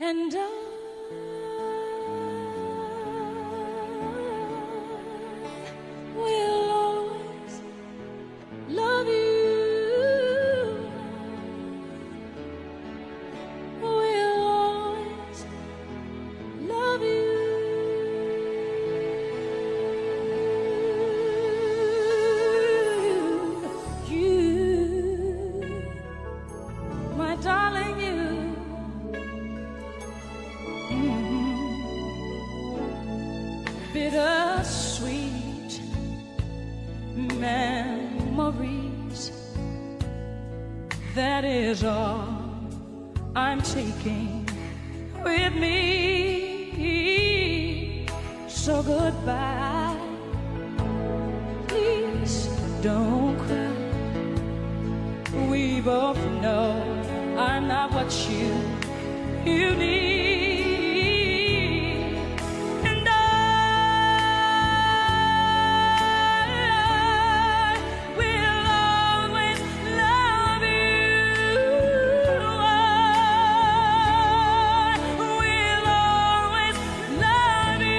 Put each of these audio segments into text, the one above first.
and I will always love you. Will always love you. My darling, you. Bittersweet memories. That is all I'm taking with me. So goodbye. Please don't cry. We both know I'm not what you need, and I will always love you. I will always love you.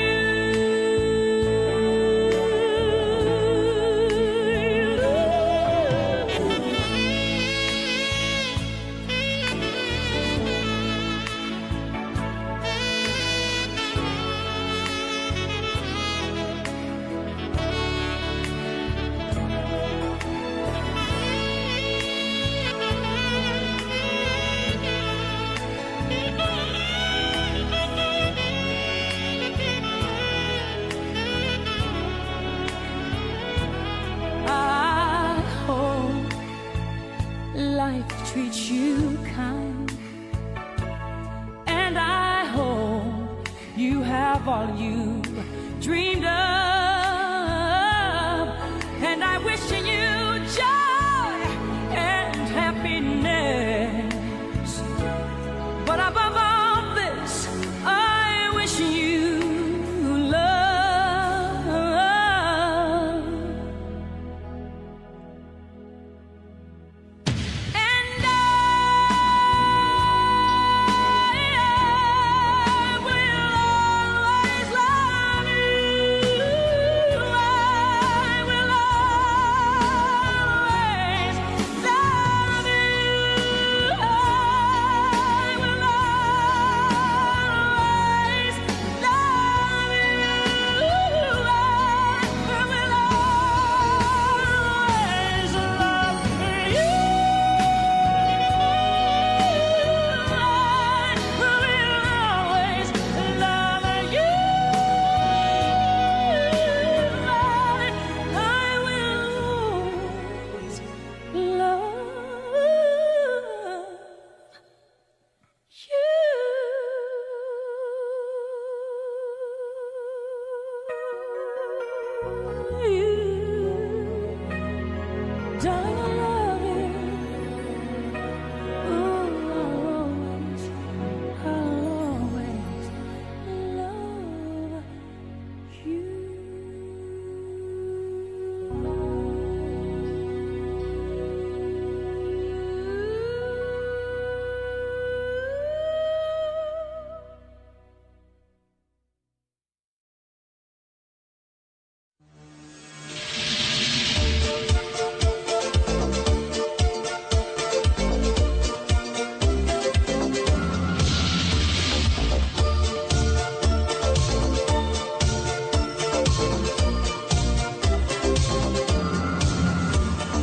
I hope life treats you kind, and I hope you have all you dreamed of, and I wish you joy and happiness. But above all this, I wish you love. And I will always love you. I will always love you. I will always love you. I will always love you. Darling, I love you. Ooh, I'll always love you.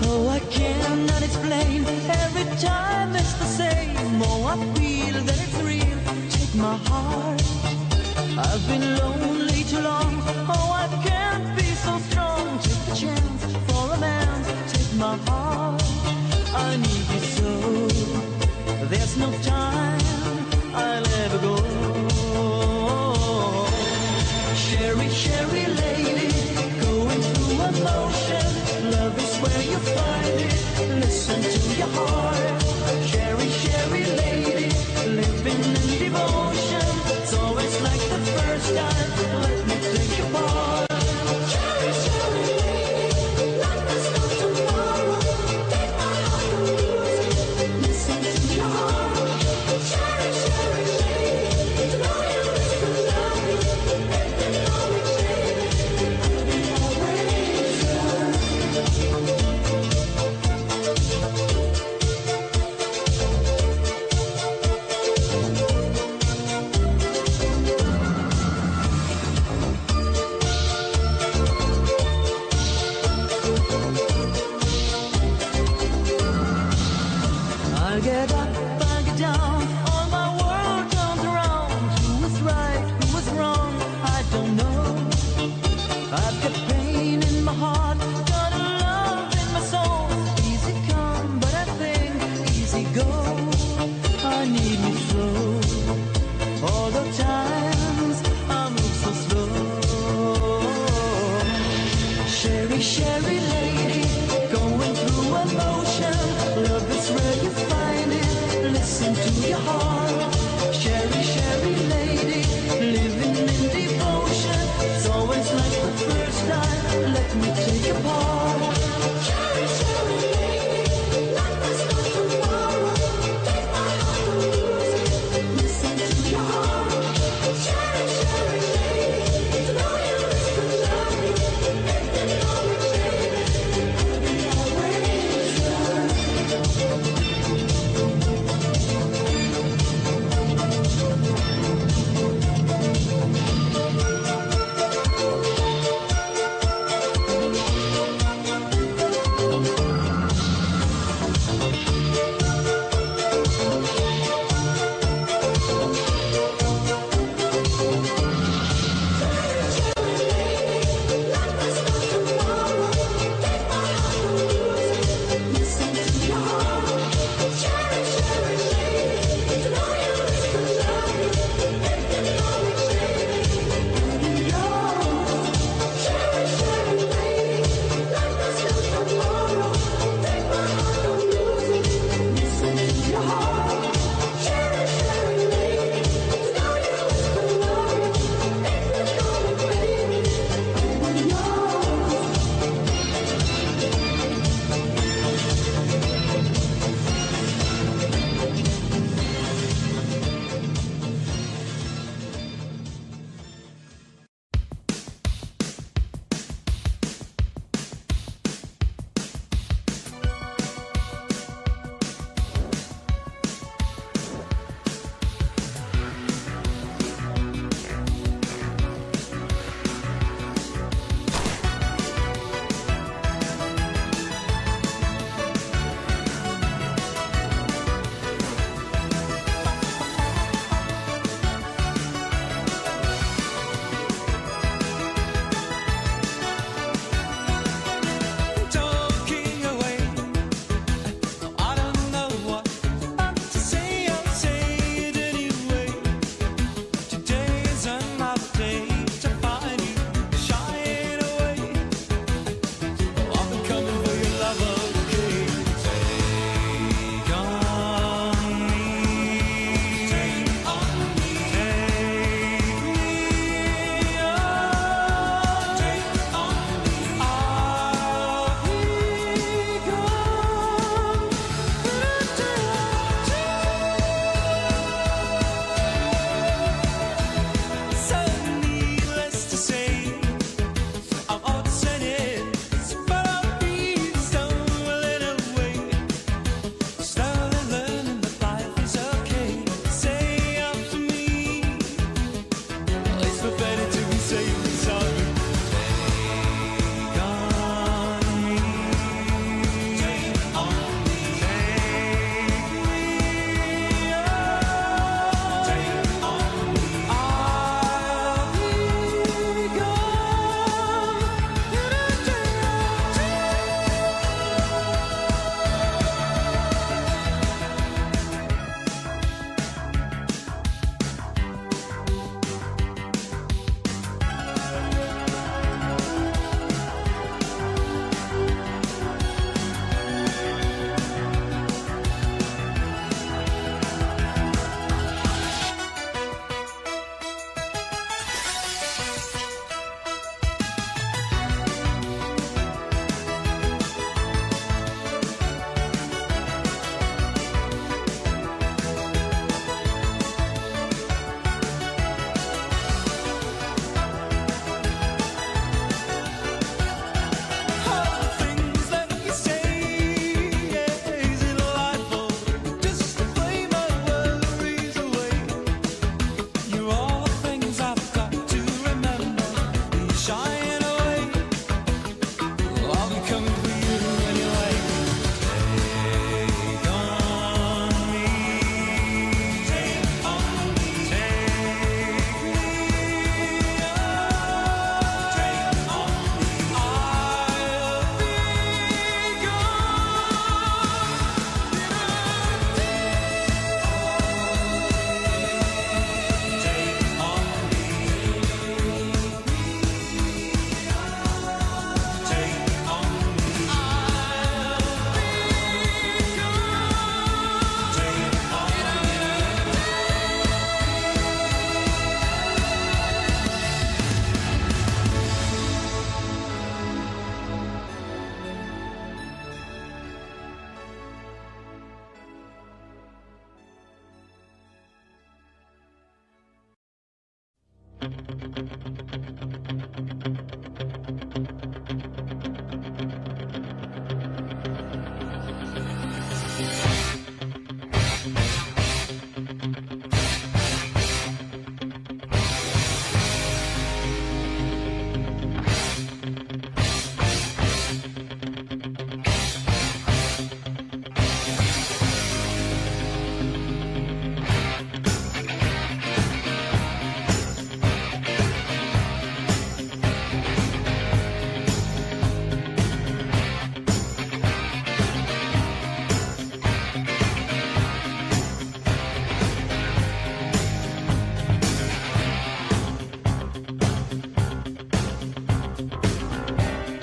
Oh, I cannot explain. Every time it's the same. Oh, I feel that it's real. Take my heart. I've been lonely too long. Oh, I can't be so strong. Take the chance for a man. Take my heart. I need you so. There's no time I'll ever go. Sherry, Sherry lady, going through emotion. Love is where you find it. Listen to your heart. Sherry, Sherry lady, living in devotion. It's always like the first time. Let me take your part. Sherry, Sherry lady, like there's no tomorrow. Take my heart and lose it. Listen to your heart.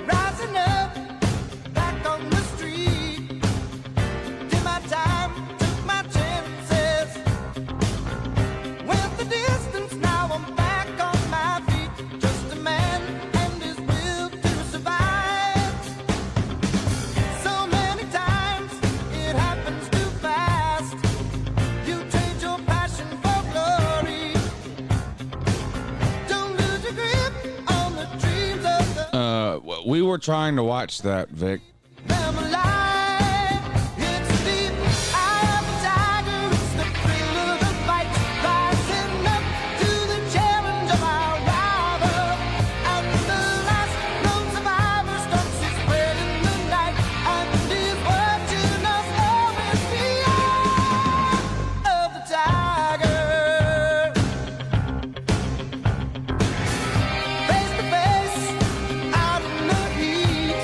Rising up, back on the street. Did my time, took my chances. Went the distance, now I'm back on my feet. Just a man and his will to survive. So many times it happens too fast. You trade your passion for glory. Don't lose your grip on the dreams of the We were trying to watch that, Vic. them alive. It's deep eye of the tiger. It's the thrill of the fight. Rising up to the challenge of our rival. And the last known survivor stalks his spread in the night. And is watching us always the eye of the tiger. Face to face, out in the heat.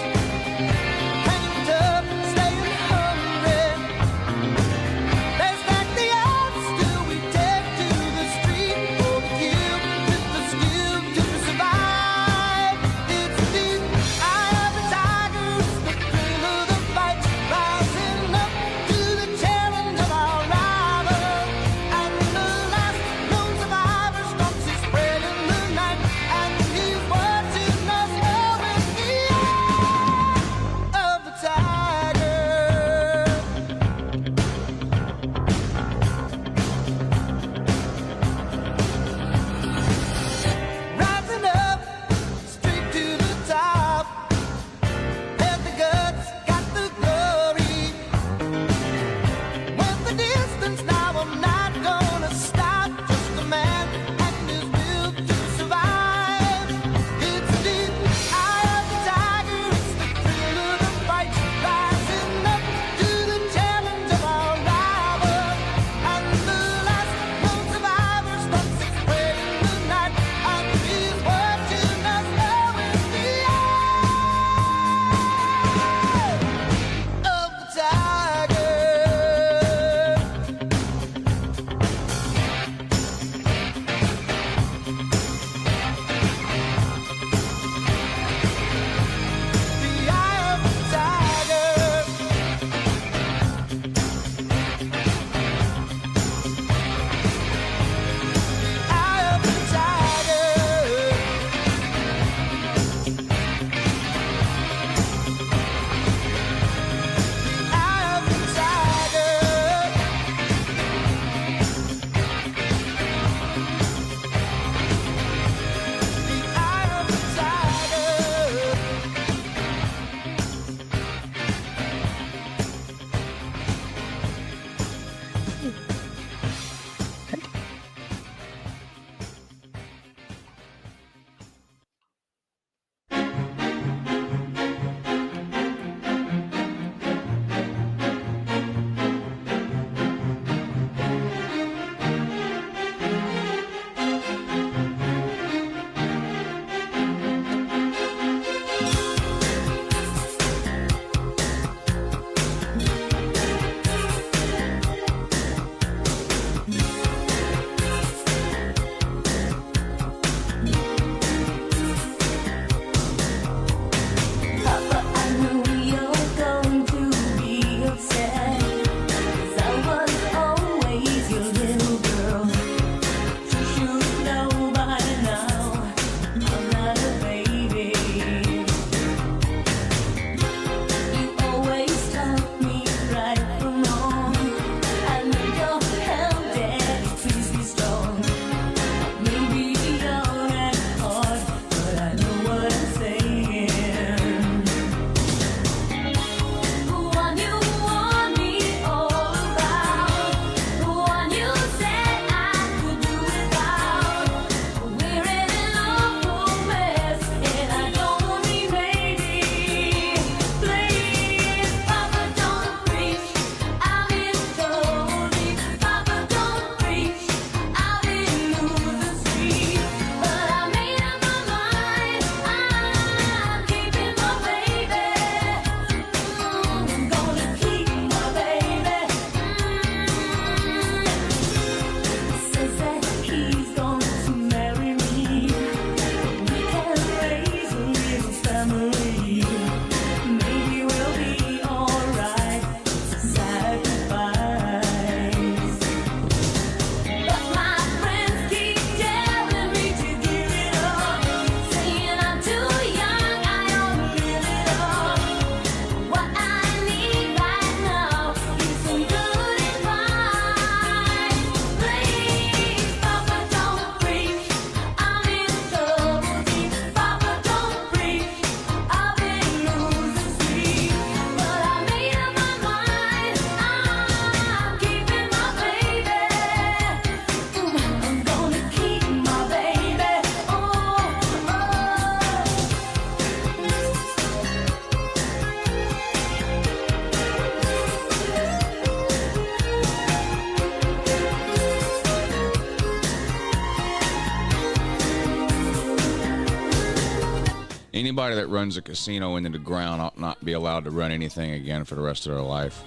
Anybody that runs a casino into the ground ought not be allowed to run anything again for the rest of their life.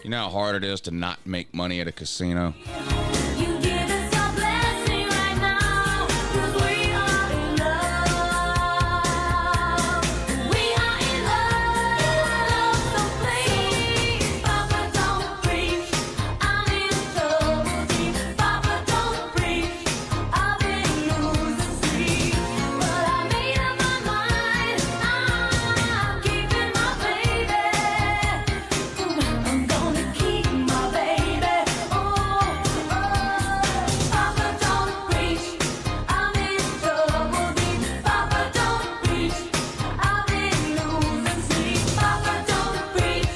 You know how hard it is to not make money at a casino? You give us a blessing right now, 'cause we are in love. We are in love, so please, Papa, don't preach. I'm in trouble deep. Papa, don't preach. I've been losing sleep, but I made up my mind. I'm keeping my baby. I'm gonna keep my baby. Oh, Papa, don't preach. I'm in trouble deep. Papa, don't preach. I've been losing sleep. Papa, don't preach.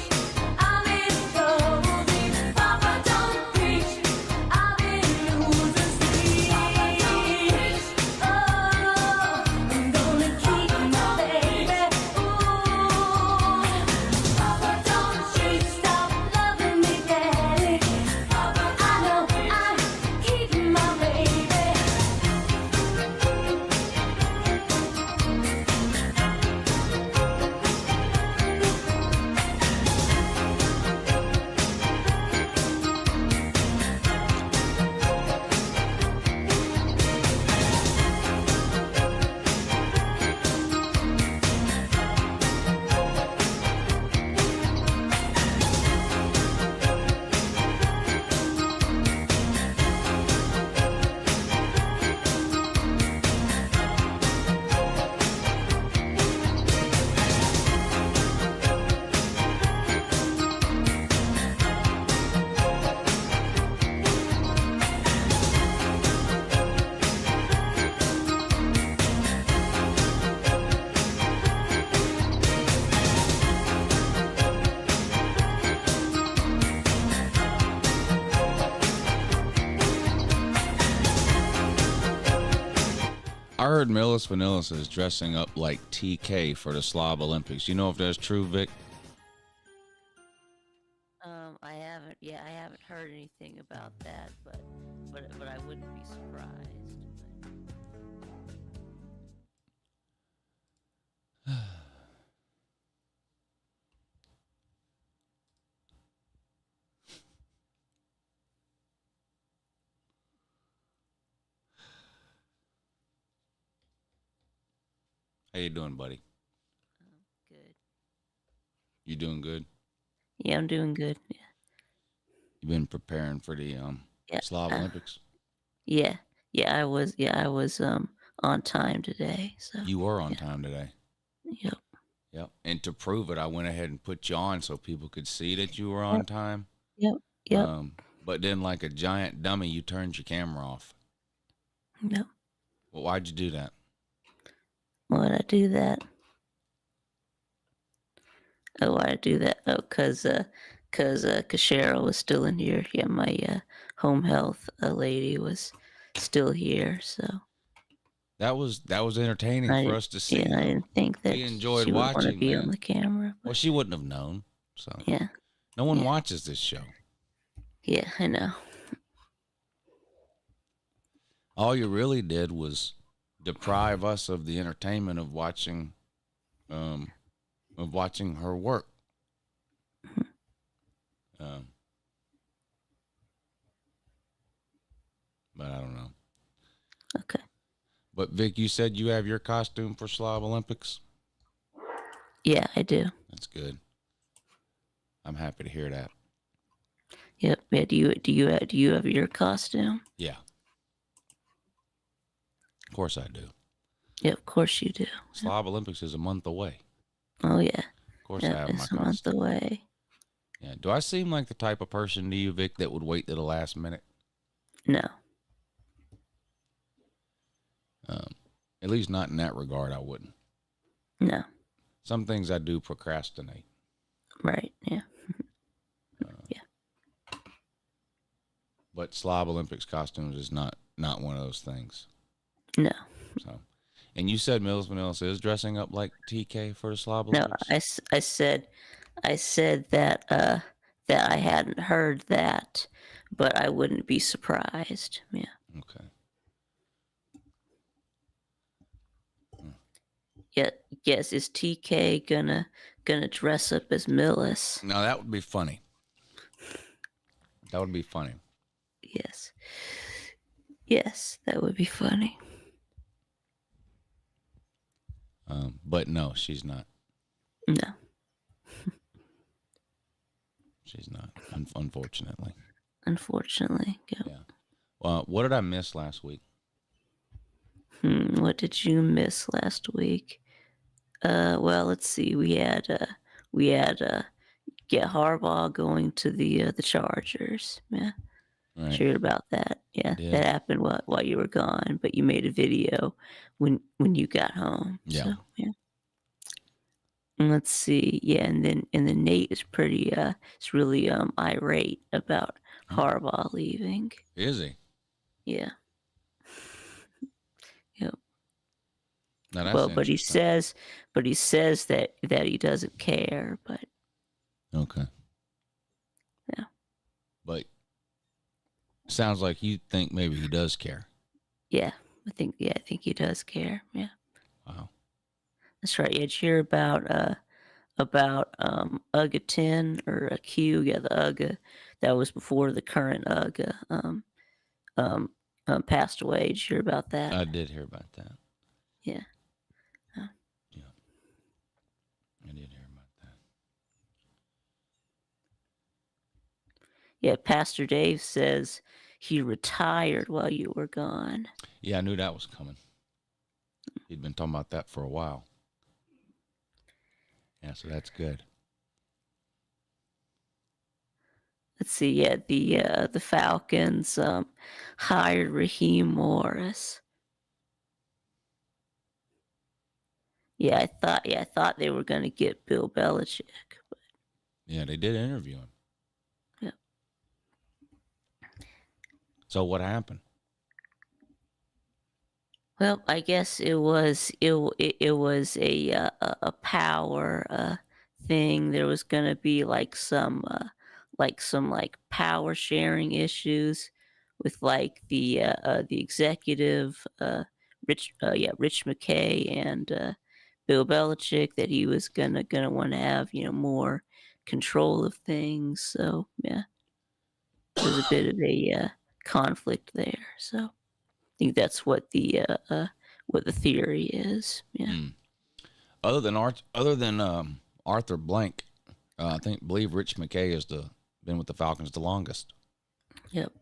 I'm in trouble deep. Papa, don't preach. I've been losing sleep. Papa, don't preach. Oh, I'm gonna keep my baby. Ooh, Papa, don't you stop loving me, Daddy. Papa, I know I'm keeping my baby. I heard Millis Vanillis is dressing up like TK for the Slob Olympics. You know if that's true, Vic? I haven't. Yeah, I haven't heard anything about that, but I wouldn't be surprised. How you doing, buddy? Good. You doing good? Yeah, I'm doing good. Yeah. You been preparing for the Yeah. Slob Olympics? Yeah. I was. Yeah, I was. On time today. So. You were on time today. Yep. Yep. And to prove it, I went ahead and put you on so people could see that you were on time. Yep. But then, like a giant dummy, you turned your camera off. Yep. Well, why'd you do that? Why'd I do that? Oh, why'd I do that? Oh, cause Cheryl was still in here. Yeah, my home health lady was still here. So. That was entertaining for us to see. Yeah, I didn't think that we enjoyed she would want watching. to be man. on the camera. Well, she wouldn't have known. So Yeah. no one watches this show. Yeah, I know. All you really did was deprive us of the entertainment of watching her work. But I don't know. Okay. But Vic, you said you have your costume for Slob Olympics? Yeah, I do. That's good. I'm happy to hear that. Yep. Yeah. Do you have your costume? Yeah. Of course I do. Yeah, of course you do. Slob Olympics is a month away. Oh yeah. Of course I have my It's a month costume. away. Yeah. Do I seem like the type of person to you, Vic, that would wait to the last minute? No. At least not in that regard, I wouldn't. No. Some things I do procrastinate. Right. Yeah. Yeah. But Slob Olympics costumes is not one of those things. No. So, and you said Mills Vanillis is dressing up like TK for the Slob No. Olympics? I said that that I hadn't heard that, but I wouldn't be surprised. Yeah. Okay. Yeah, yes. Is TK gonna dress up as Millis? Now that would be funny. That would be funny. Yes. Yes, that would be funny. But no, she's not. No. She's not. Unfortunately. Unfortunately. Go. Yeah. Well, what did I miss last week? What did you miss last week? Well, let's see. We had Harbaugh going to the Chargers. Yeah, Right. sure about that. Yeah, Did. that happened while you were gone, but you made a video when you got home. Yeah. So, yeah. And let's see. Yeah, and then Nate is pretty is really irate about Harbaugh leaving. Is he? Yeah. Yep. Now, that's Well, but he interesting. says that he doesn't care, but Okay. yeah. But sounds like you think maybe he does care. Yeah, I think he does care. Yeah. Wow. That's right. Yeah, did you hear about UGA 10 or a Q? Yeah, the UGA that was before the current UGA passed away. Did you hear about that? I did hear about that. Yeah. Yeah. I did hear about that. Yeah, Pastor Dave says he retired while you were gone. Yeah, I knew that was coming. He'd been talking about that for a while. Yeah, so that's good. Let's see. Yeah, the Falcons hired Raheem Morris. Yeah, I thought they were going to get Bill Belichick. But Yeah, they did interview him. yeah. So what happened? Well, I guess it was a power thing. There was going to be like some power sharing issues with like the executive Rich McKay and Bill Belichick, that he was gonna want to have more control of things. So yeah, there's a bit of a conflict there. So I think that's what the theory is. Yeah. Other than Arthur Blank, believe Rich McKay has been with the Falcons the longest. Yep.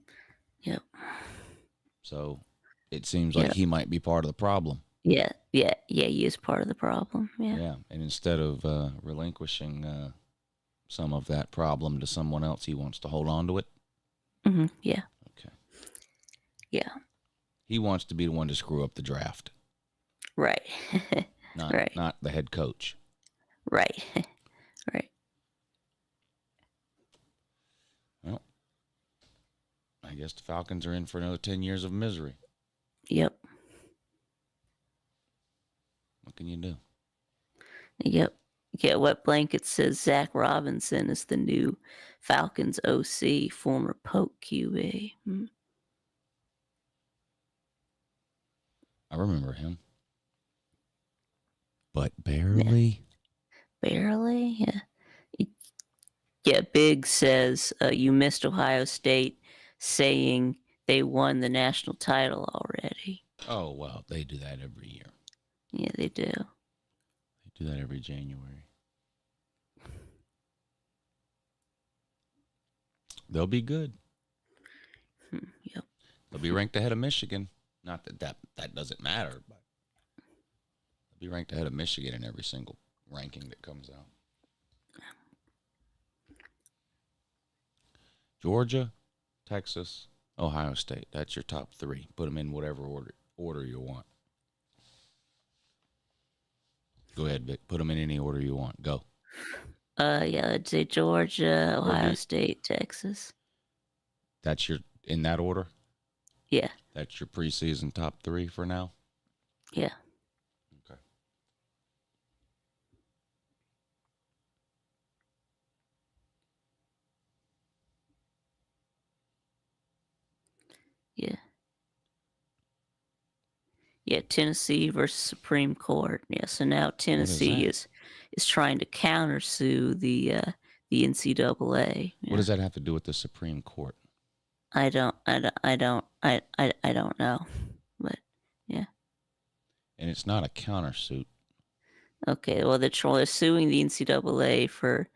So it seems like he might be part of the problem. Yeah. He is part of the problem. Yeah. Yeah, and instead of relinquishing some of that problem to someone else, he wants to hold on to it. Yeah. Okay. Yeah. He wants to be the one to screw up the draft, Right. not the head coach. Right. Right. Well, I guess the Falcons are in for another 10 years of misery. Yep. What can you do? Yep. Yeah, Wet Blanket says Zach Robinson is the new Falcons OC, former Poke QB. I remember him. But barely. Barely? Yeah. Yeah, Big says you missed Ohio State saying they won the national title already. Oh, well, they do that every year. Yeah, they do. They do that every January. They'll be good. Yep. They'll be ranked ahead of Michigan. Not that doesn't matter, but they'll be ranked ahead of Michigan in every single ranking that comes out. Georgia, Texas, Ohio State. That's your top three. Put them in whatever order you want. Go ahead, Vic. Put them in any order you want. Go. Yeah, I'd say Georgia, Ohio State, Texas. That's in that order? Yeah. That's your preseason top three for now? Yeah. Okay. Yeah. Yeah, Tennessee versus Supreme Court. Yeah, so now Tennessee that? is trying to countersue the NCAA. What Yeah. does that have to do with the Supreme Court? I don't know, but yeah. And it's not a countersuit. Okay, well they're suing the NCAA for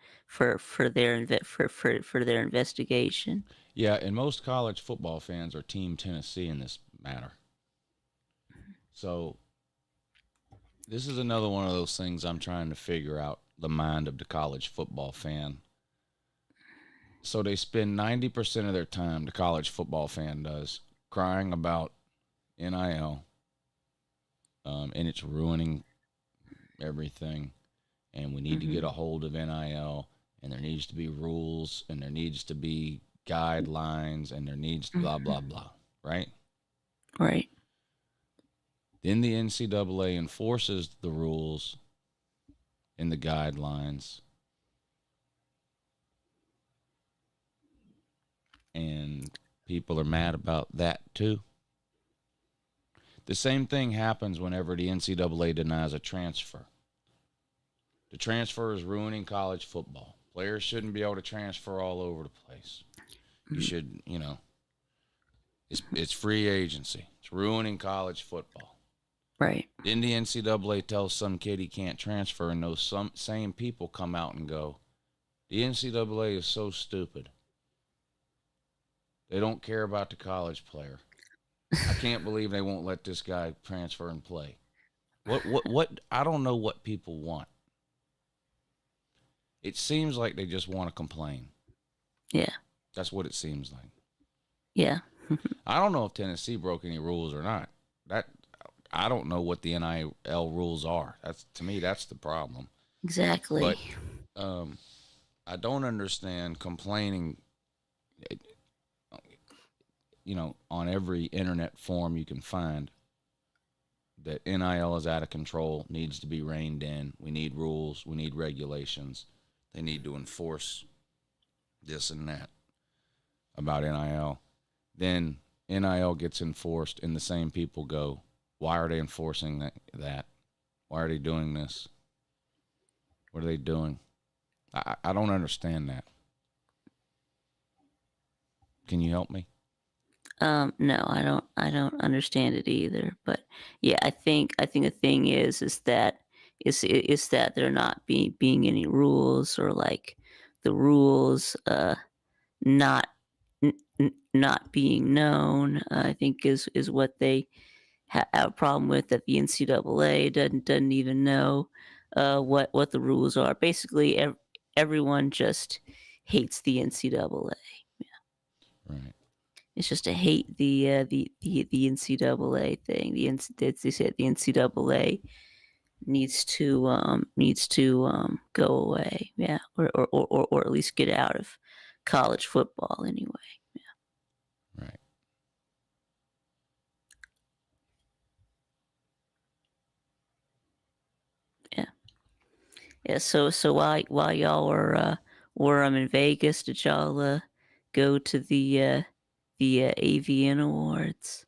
their investigation. Yeah, and most college football fans are Team Tennessee in this matter. So this is another one of those things I'm trying to figure out the mind of the college football fan. So they spend 90% of their time, the college football fan does, crying about NIL, and it's ruining everything. And we need to get a hold of NIL, and there needs to be rules, and there needs to be guidelines, and there needs blah, blah, blah, right? Right. Then the NCAA enforces the rules and the guidelines, and people are mad about that too. The same thing happens whenever the NCAA denies a transfer. The transfer is ruining college football. Players shouldn't be able to transfer all over the place. You should, it's free agency. It's ruining college football. Right. Then the NCAA tells some kid he can't transfer, and those same people come out and go, the NCAA is so stupid. They don't care about the college player. I can't believe they won't let this guy transfer and play. What? I don't know what people want. It seems like they just want to complain. Yeah. That's what it seems like. Yeah. I don't know if Tennessee broke any rules or not. I don't know what the NIL rules are. To me, that's the problem. Exactly. But I don't understand complaining. On every internet forum you can find, that NIL is out of control, needs to be reined in. We need rules. We need regulations. They need to enforce this and that about NIL. Then NIL gets enforced, and the same people go, why are they enforcing that? Why are they doing this? What are they doing? I don't understand that. Can you help me? No, I don't understand it either. But yeah, I think the thing is that that there not being any rules, or like the rules not not being known. I think is what they have a problem with, that the NCAA doesn't even know what the rules are. Basically, everyone just hates the NCAA. Right. It's just to hate the NCAA thing. They said the NCAA needs to go away. Yeah, or at least get out of college football anyway. Right. Yeah. Yeah. So while y'all were in Vegas, did y'all go to the AVN Awards?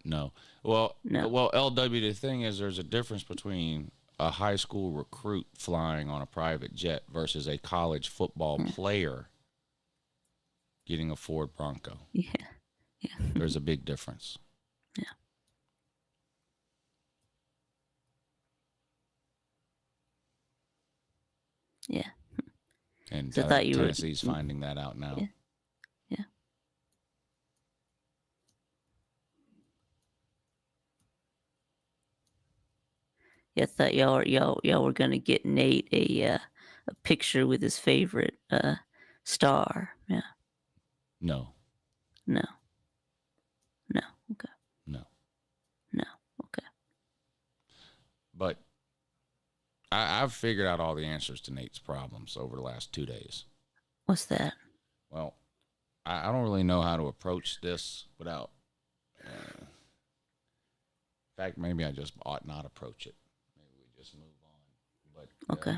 No. Well, No. LW, the thing is, there's a difference between a high school recruit flying on a private jet versus a college football player getting a Ford Bronco. Yeah. Yeah. There's a big difference. Yeah. Yeah. And So I thought you were- Tennessee's finding that out now. Yeah. Yeah. Yeah, I thought y'all were gonna get Nate a picture with his favorite star. Yeah. No. No. No. Okay. No. No. Okay. But I've figured out all the answers to Nate's problems over the last 2 days. What's that? Well, I don't really know how to approach this without. In fact, maybe I just ought not approach it. Maybe we just move on. But Okay.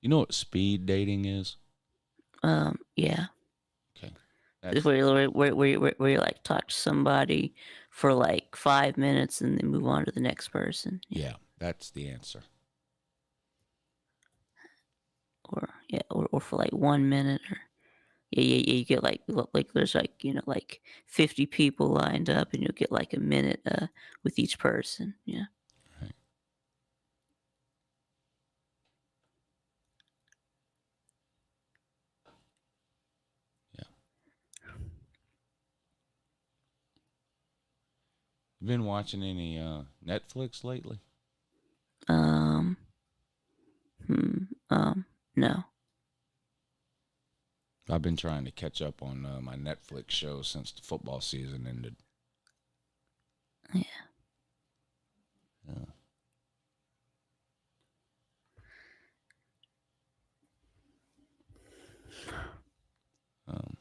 You know what speed dating is? Yeah. Okay. It's That's, where you like talk to somebody for like 5 minutes and then move on to the next person. yeah, that's the answer. Or for like 1 minute or you get like there's like like 50 people lined up and you'll get like a minute with each person. Yeah. Right. Yeah. You been watching any Netflix lately? Um. No. I've been trying to catch up on my Netflix shows since the football season ended. Yeah. Yeah. Um,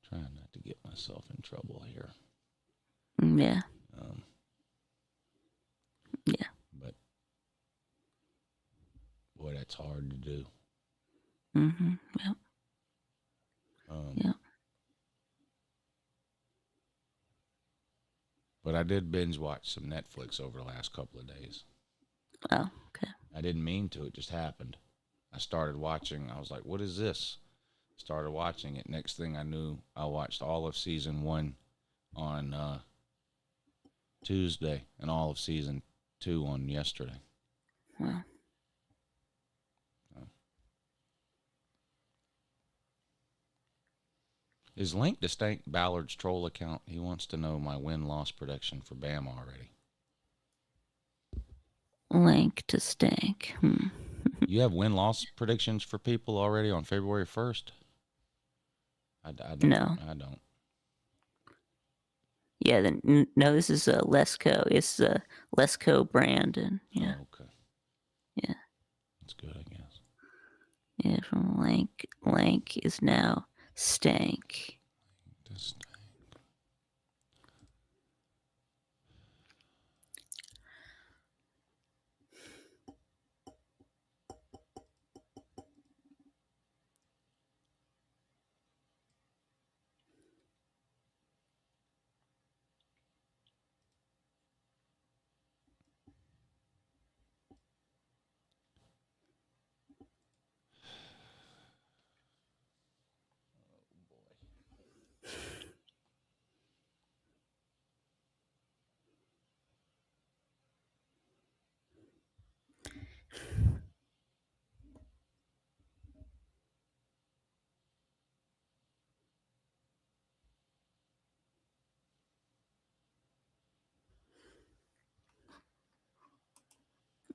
trying not to get myself in trouble here. Yeah. Um, Yeah. but boy, that's hard to do. Yep. Um, Yep. But I did binge watch some Netflix over the last couple of days. Oh. Okay. I didn't mean to; it just happened. I started watching. I was like, "What is this?" Started watching it. Next thing I knew, I watched all of season 1 on Tuesday and all of season 2 on yesterday. Well. Is Link to Stank Ballard's troll account? He wants to know my win-loss prediction for Bama already. Link to stank. You have win-loss predictions for people already on February 1st? I don't. No. I don't. Yeah. Then no. This is Lesco. It's Lesco Brandon. Yeah. Oh, okay. Yeah. That's good, I guess. Yeah. From Lank. Lank is now stank. To Stank.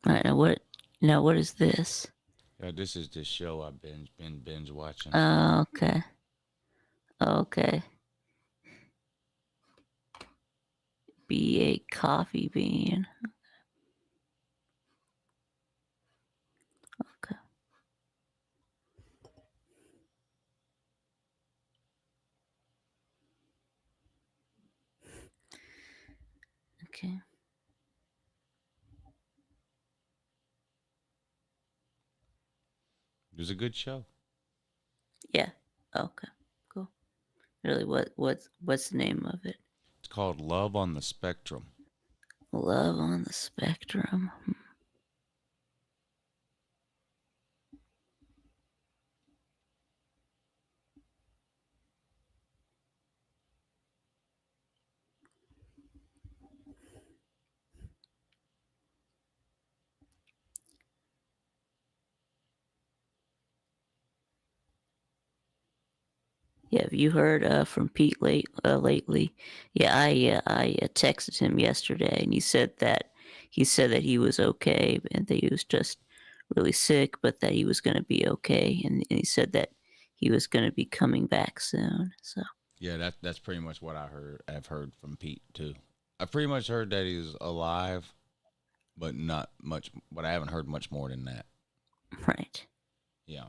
All right. Now what is this? Yeah, this is this show I've been binge watching. Oh, okay. Okay. Be a coffee bean. Okay. Okay. It was a good show. Yeah. Okay. Cool. Really, what's the name of it? It's called Love on the Spectrum. Love on the Spectrum. Yeah, have you heard from Pete lately? Yeah, I texted him yesterday, and he said that he was okay, and that he was just really sick, but that he was going to be okay, and he said that he was going to be coming back soon. So Yeah, that's pretty much what I've heard from Pete too. I pretty much heard that he's alive, but not much. But I haven't heard much more than that. right, Yeah.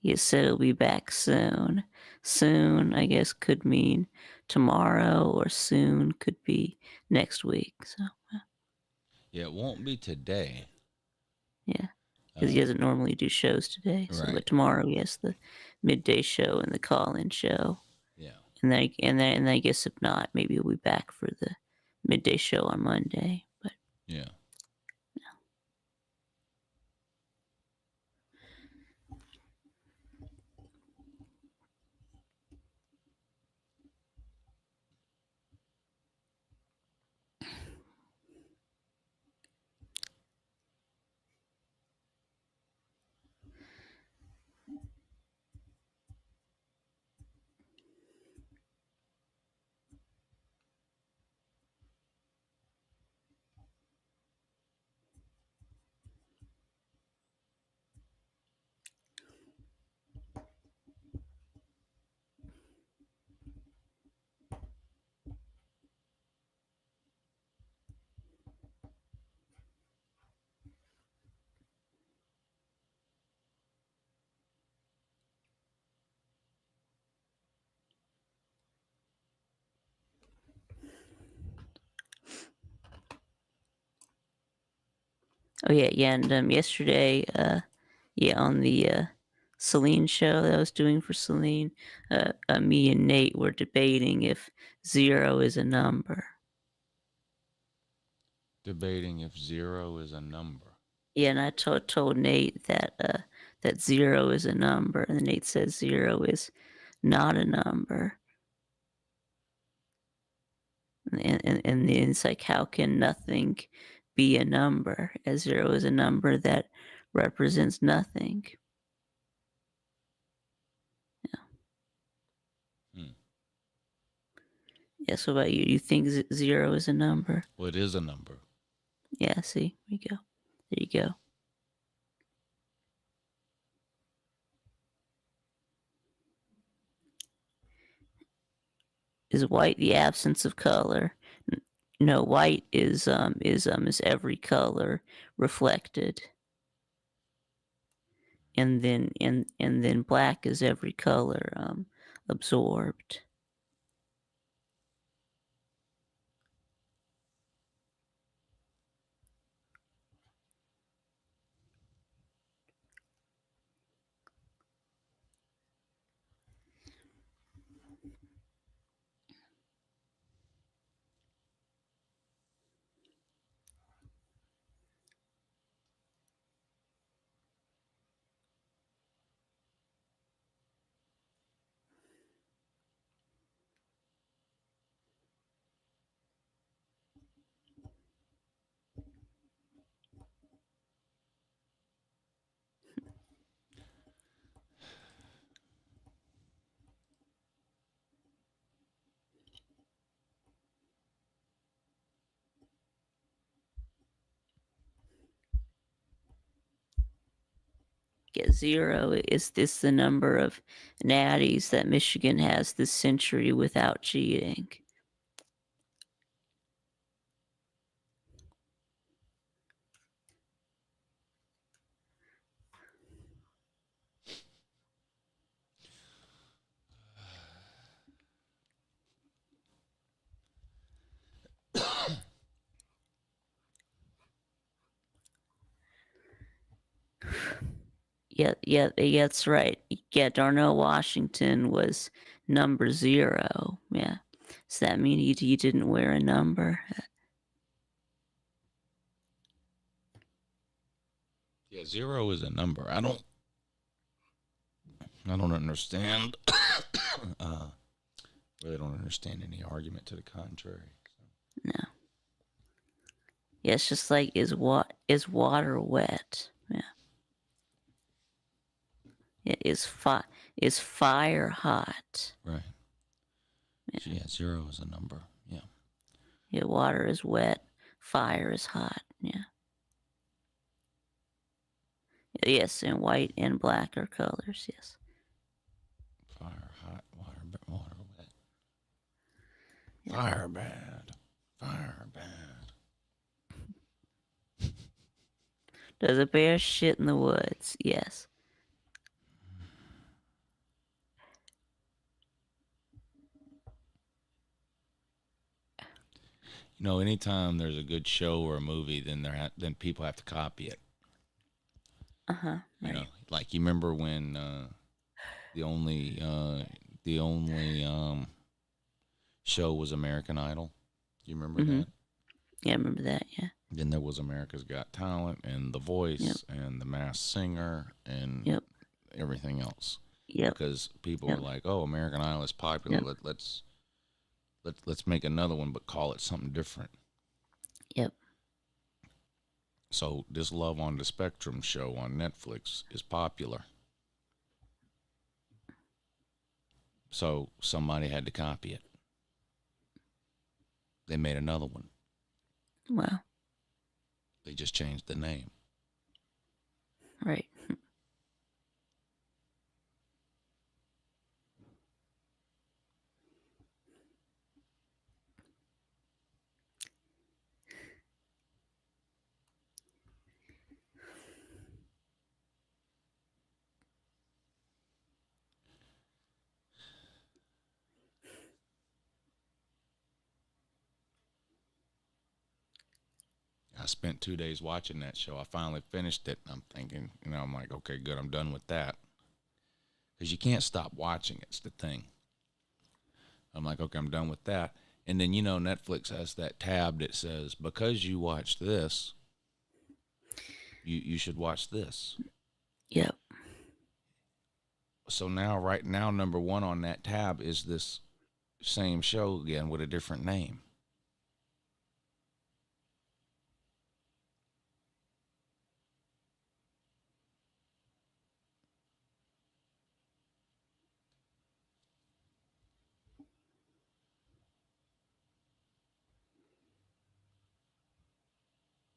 He said he'll be back soon. Soon, I guess, could mean tomorrow, or soon could be next week. So, Yeah, it won't be today. yeah, because he doesn't normally do shows today. So, Right. but tomorrow he has the midday show and the call-in show. Yeah. And I guess if not, maybe he'll be back for the midday show on Monday. But Yeah. oh yeah, and yesterday, on the Celine show that I was doing for Celine, me and Nate were debating if 0 is a number. Debating if 0 is a number. Yeah, and I told Nate that that 0 is a number, and Nate says 0 is not a number. And it's like, how can nothing be a number, as 0 is a number that represents nothing? Yeah, so about you? You think 0 is a number? Well, it is a number. Yeah, see, there you go. There you go. Is white the absence of color? No, white is every color reflected. And then black is every color absorbed. Get 0. Is this the number of natties that Michigan has this century without cheating? Yeah, that's right. Yeah, Darnell Washington was number 0. Yeah. Does that mean he didn't wear a number? Yeah, 0 is a number. I don't understand. Really don't understand any argument to the contrary. No. Yeah, it's just like, is water wet? Yeah. Is fire hot? Right. Yeah, 0 is a number. Yeah. Yeah, water is wet, fire is hot. Yeah. Yes, and white and black are colors. Yes. Fire hot, water wet. Fire bad. Fire bad. Does a bear shit in the woods? Yes. You know, anytime there's a good show or a movie, then people have to copy it. You know, Right. like you remember when the only the only show was American Idol. You remember Mm-hmm. that? Yeah, I remember that. Yeah. Then there was America's Got Talent and The Yep. Voice and The Masked Singer and Yep. everything else. Yep. Because people were Yep. like, "Oh, American Idol is popular. Yep. Let's make another one, but call it something different." Yep. So this Love on the Spectrum show on Netflix is popular. So somebody had to copy it. They made another one. Wow. They just changed the name. Right. I spent 2 days watching that show. I finally finished it. I'm thinking, I'm like, okay, good. I'm done with that. Because you can't stop watching. It's the thing. I'm like, okay, I'm done with that. And then, Netflix has that tab that says, because you watched this, you should watch this. Yep. So now, right now, number one on that tab is this same show again with a different name.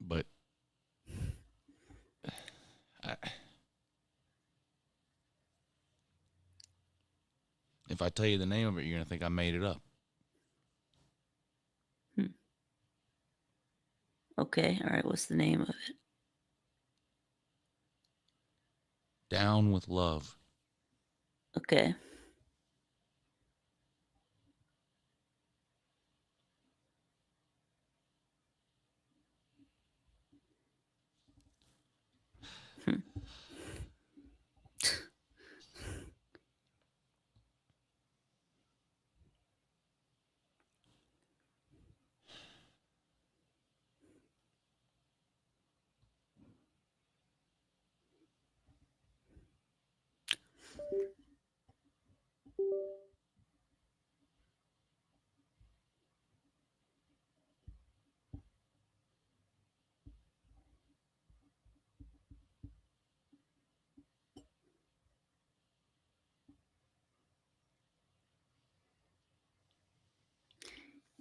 But I, if I tell you the name of it, you're going to think I made it up. Okay. All right. What's the name of it? Down with Love. Okay.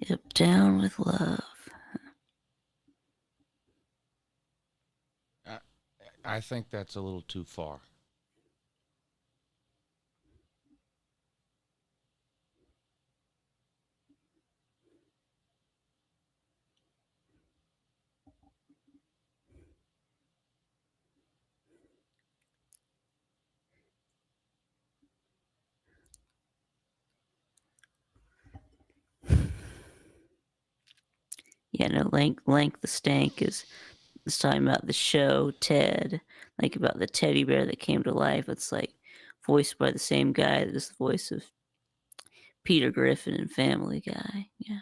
Yep. Down with Love. I think that's a little too far. Yeah. No. Length the Stank is it's talking about the show Ted, like about the teddy bear that came to life. It's like voiced by the same guy that is the voice of Peter Griffin in Family Guy. Yeah.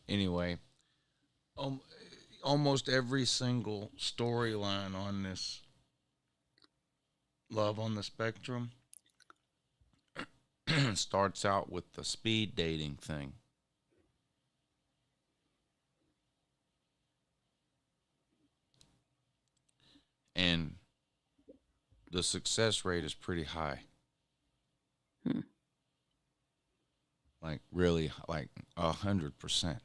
Anyway, um, almost every single storyline on this Love on the Spectrum starts out with the speed dating thing. And the success rate is pretty high. Hmm. Like really, like 100%.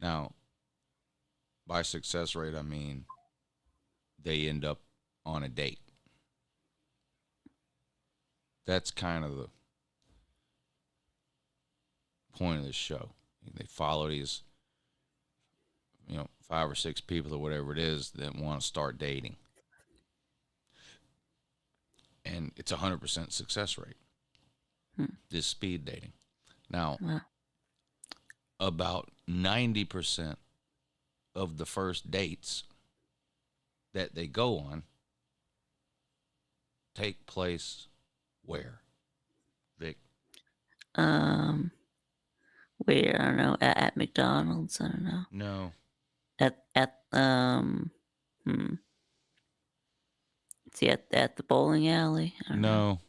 Now, by success rate, I mean they end up on a date. That's kind of the point of the show. They follow these, 5 or 6 people or whatever it is that want to start dating. And it's 100% success rate. This speed dating. Now, Wow. about 90% of the first dates that they go on take place where? Vic? Where, I don't know, at McDonald's, I don't know. No. See, at the bowling alley, I don't know.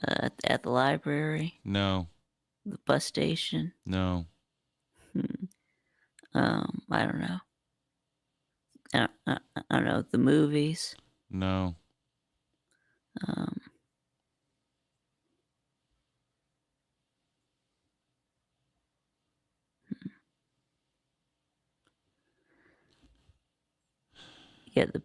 No. At the library, No. the bus station. No. I don't know. I don't know, the movies. No. Um,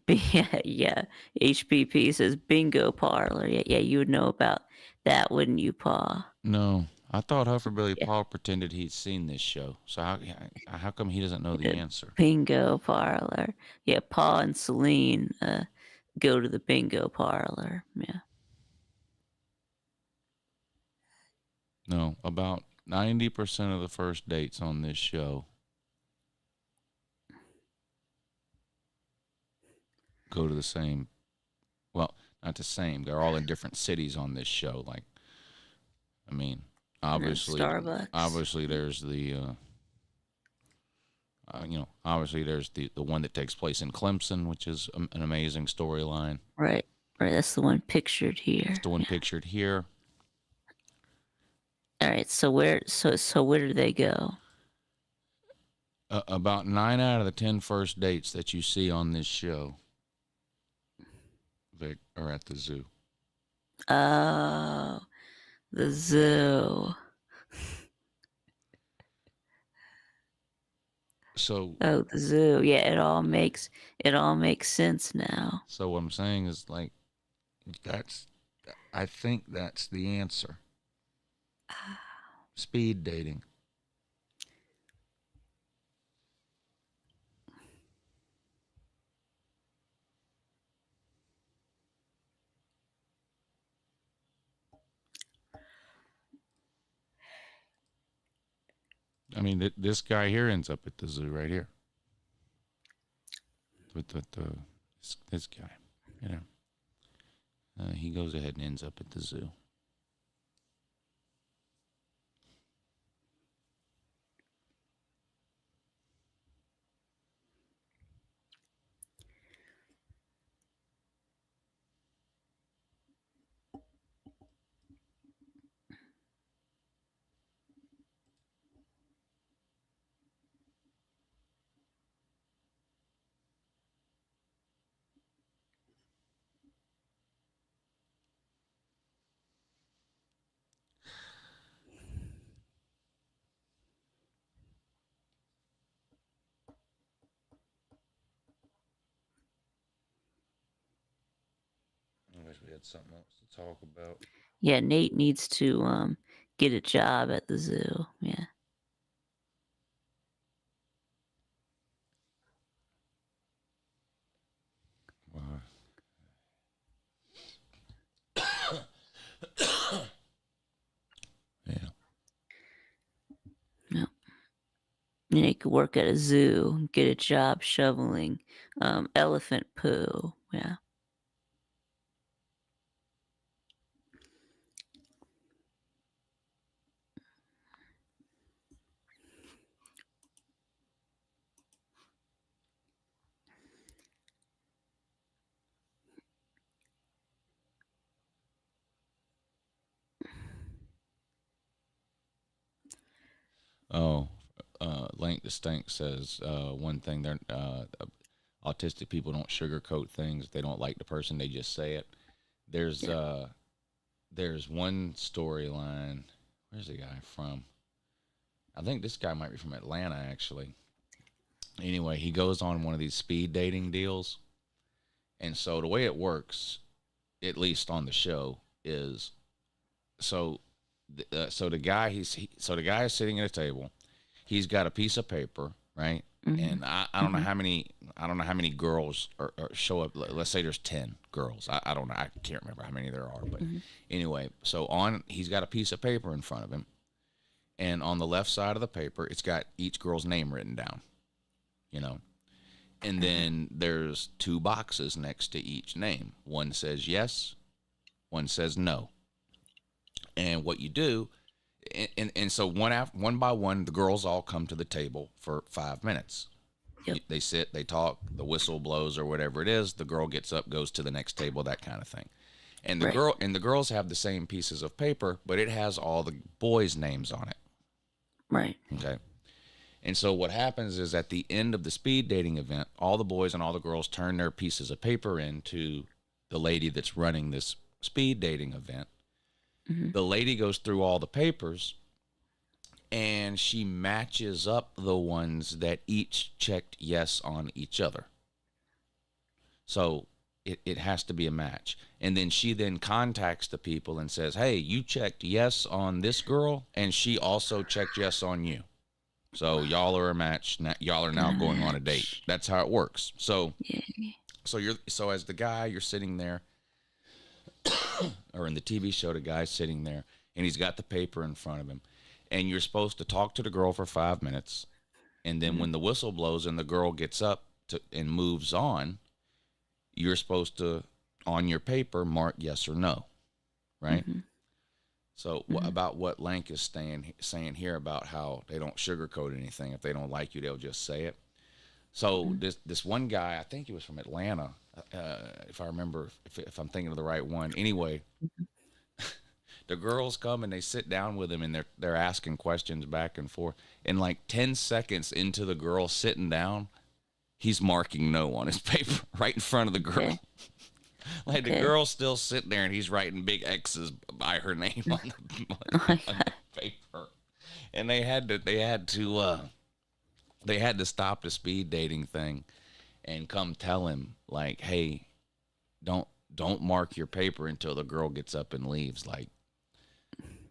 yeah, yeah. HPP says bingo parlor. Yeah, you would know about that, wouldn't you, Pa? No. I thought Hufferbilly Yeah. Paul pretended he'd seen this show. So how come he doesn't know the answer? Bingo parlor. Yeah, Pa and Celine go to the bingo parlor. Yeah. No. About 90% of the first dates on this show go to the same. Well, not the same. They're all in different cities on this show. Like, I mean, obviously, Starbucks. obviously there's the, obviously there's the one that takes place in Clemson, which is an amazing storyline. Right. That's the one pictured here. It's the one pictured here. All right. So where do they go? About 9 out of the 10 first dates that you see on this show, Vic, are at the zoo. Oh, the zoo. So, Oh, the zoo. Yeah, it all makes sense now. so what I'm saying is, like, I think that's the answer. Speed dating. I mean, this guy here ends up at the zoo right here. With this guy, he goes ahead and ends up at the zoo. I wish we had something else to talk about. Yeah, Nate needs to get a job at the zoo. Yeah. Yeah. Yeah. And he could work at a zoo, get a job shoveling elephant poo. Yeah. Oh, Distinct says one thing: they're autistic people don't sugarcoat things. If they don't like the person, they just say it. There's one storyline. Where's the guy from? I think this guy might be from Atlanta, actually. Anyway, he goes on one of these speed dating deals, and so the way it works, at least on the show, is so the guy the guy is sitting at a table. He's got a piece of paper, right? And I don't know how many girls show up. Let's say there's 10 girls. I don't know. I can't remember how many there are. But anyway, so he's got a piece of paper in front of him, and on the left side of the paper, it's got each girl's name written down. You know, and then there's 2 boxes next to each name. One says yes, one says no. And what you do, and so one by one, the girls all come to the table for 5 minutes. Yep. They sit, they talk, the whistle blows or whatever it is. The girl gets up, goes to the next table, that kind of thing. And the girls have the same pieces of paper, but it has all the boys' names on it. Right. Okay. And so what happens is at the end of the speed dating event, all the boys and all the girls turn their pieces of paper in to the lady that's running this speed dating event. The lady goes through all the papers, and she matches up the ones that each checked yes on each other. So it has to be a match. And then she then contacts the people and says, hey, you checked yes on this girl, and she also checked yes on you. So y'all are a match. Y'all are now going on a date. That's how it works. So, so as the guy, you're sitting there, or in the TV show, the guy's sitting there, and he's got the paper in front of him, and you're supposed to talk to the girl for 5 minutes, and then when the whistle blows and the girl gets up and moves on, you're supposed to, on your paper, mark yes or no, right? So about what Lank is saying here about how they don't sugarcoat anything. If they don't like you, they'll just say it. So this one guy, I think he was from Atlanta, if I remember, if I'm thinking of the right one. Anyway, the girls come and they sit down with him, and they're asking questions back and forth. And like 10 seconds into the girl sitting down, he's marking no on his paper right in front of the girl. Like the girl's still sitting there, and he's writing big X's by her name on the paper. And they had to stop the speed dating thing and come tell him, like, hey, don't mark your paper until the girl gets up and leaves. Like,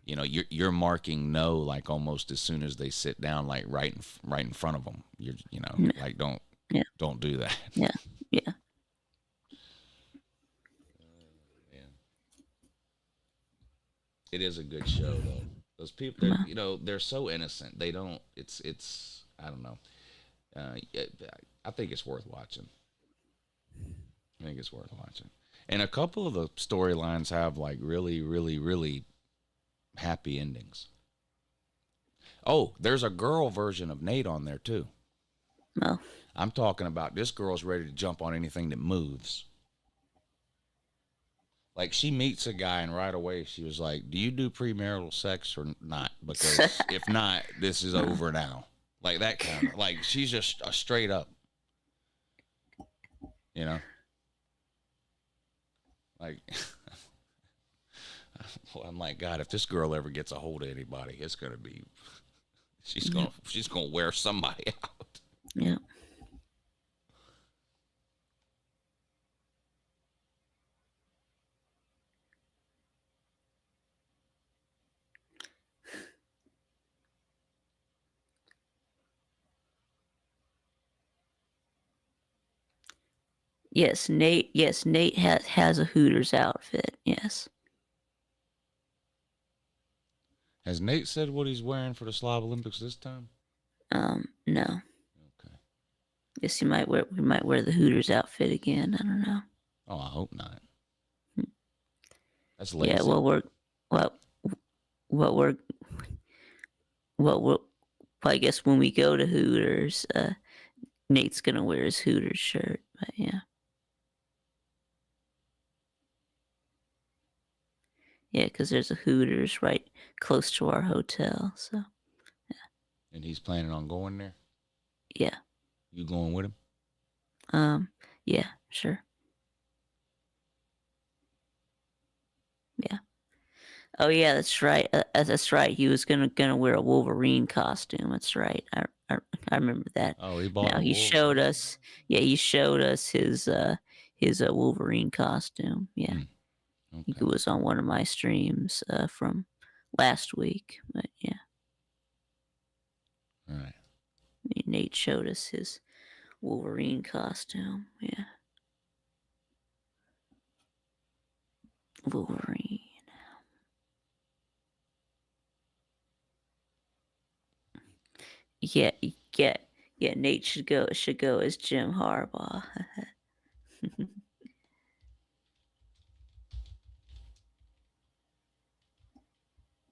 you know, you're marking no, like almost as soon as they sit down, like right in front of them. Like don't do that. Yeah. It is a good show, though. Those people, they're so innocent. They don't. It's. I don't know. I think it's worth watching. And a couple of the storylines have like really, really, really happy endings. Oh, there's a girl version of Nate on there too. No. I'm talking about this girl's ready to jump on anything that moves. Like, she meets a guy, and right away she was like, do you do premarital sex or not? Because if not, this is over now. Like, that kind of, like, she's just a straight up, like, well, I'm like, God, if this girl ever gets a hold of anybody, it's going to be, she's going to wear somebody out. Yeah. Yes, Nate has a Hooters outfit. Yes. Has Nate said what he's wearing for the Slav Olympics this time? No. Okay. Guess we might wear the Hooters outfit again. I don't know. Oh, I hope not. That's lazy. Yeah, I guess when we go to Hooters, Nate's gonna wear his Hooters shirt. But yeah. Yeah, because there's a Hooters right close to our hotel. So, yeah. And he's planning on going there? Yeah. You going with him? Yeah, sure. Yeah. Oh yeah, that's right. That's right. He was gonna wear a Wolverine costume. That's right. I remember that. Oh, he bought Now a he wolf. showed us. Yeah, he showed us his Wolverine costume. Yeah, I think Okay. it was on one of my streams from last week. But yeah, All right. Nate showed us his Wolverine costume. Yeah, Wolverine. Yeah, yeah, yeah. Nate should go as Jim Harbaugh.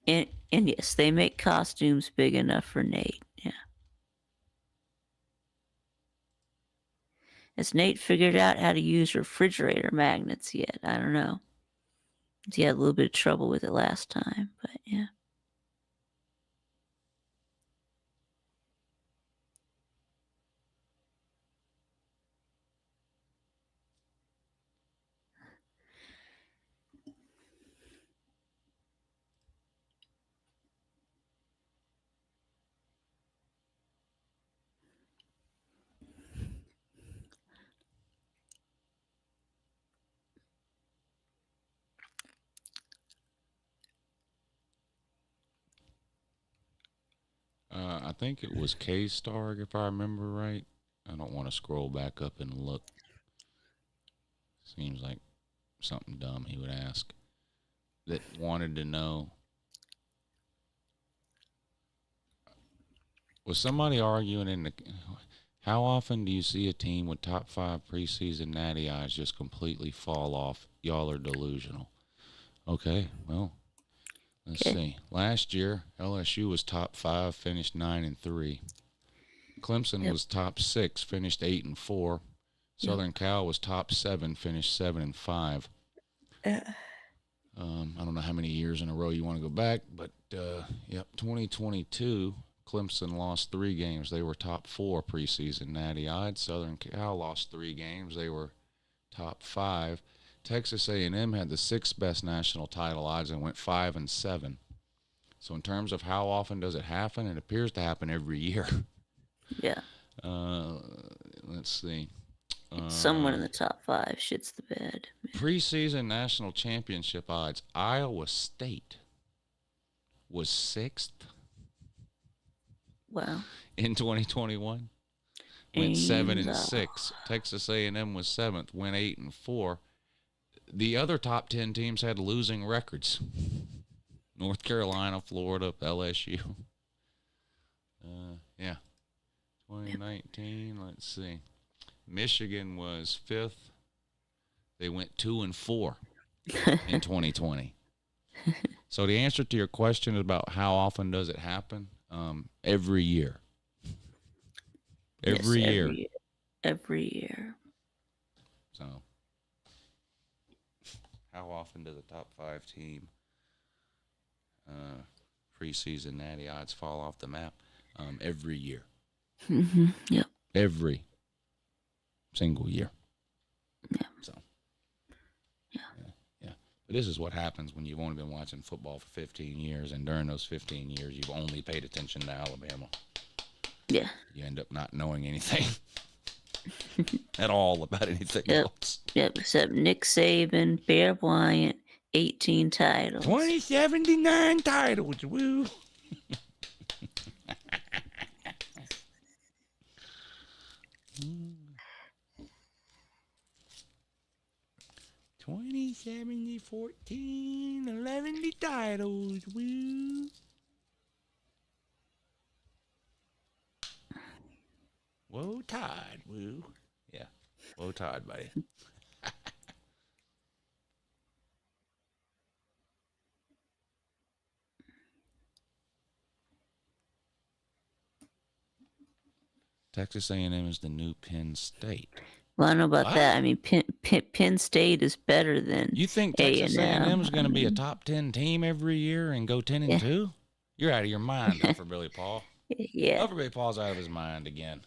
And yes, they make costumes big enough for Nate. Yeah. Has Nate figured out how to use refrigerator magnets yet? I don't know. He had a little bit of trouble with it last time, but yeah. I think it was K Stark, if I remember right. I don't want to scroll back up and look. Seems like something dumb he would ask. That wanted to know, was somebody arguing in the, how often do you see a team with top 5 preseason natty eyes just completely fall off? Y'all are delusional. Okay, well, let's Okay. see. Last year, LSU was top 5, finished 9-3. Clemson Yep. was top 6, finished 8-4. Southern Cal was top 7, finished 7-5. I don't know how many years in a row you want to go back, but yep, 2022, Clemson lost 3 games. They were top 4 preseason natty eyed. Southern Cal lost 3 games. They were top 5. Texas A&M had the 6th best national title odds and went 5-7. So in terms of how often does it happen, it appears to happen every year. Yeah. Let's see. Someone in the top 5 shits the bed. Preseason national championship odds. Iowa State was 6th Wow. in 2021. Went 7-6. Texas A&M was 7th. Went 8-4. The other top 10 teams had losing records. North Carolina, Florida, LSU. Yeah. 2019. Let's see. Michigan was 5th. They went 2-4 in 2020. So the answer to your question is about how often does it happen? Every year. Every Yes, year. Every year. So how often does a top 5 team preseason natty odds fall off the map? Every year. Yep. Every single year. Yeah. So yeah. But this is what happens when you've only been watching football for 15 years, and during those 15 years you've only paid attention to Alabama. Yeah. You end up not knowing anything at all about anything Yep. else. Yep. Except Nick Saban, Bear Bryant, 18 titles. 2079 titles, woo. Twenty 14, 11 titles, woo. Whoa, Todd, woo. Yeah, whoa, Todd, buddy. Texas A&M is the new Penn State. Well, I don't know about What? that. I mean, Penn State is better than You think Texas A&M is going to be a I mean, top 10 team every year and go 10-2? Yeah. You're out of your mind, Duffer Billy Paul. Yeah. Duffer Billy Paul's out of his mind again.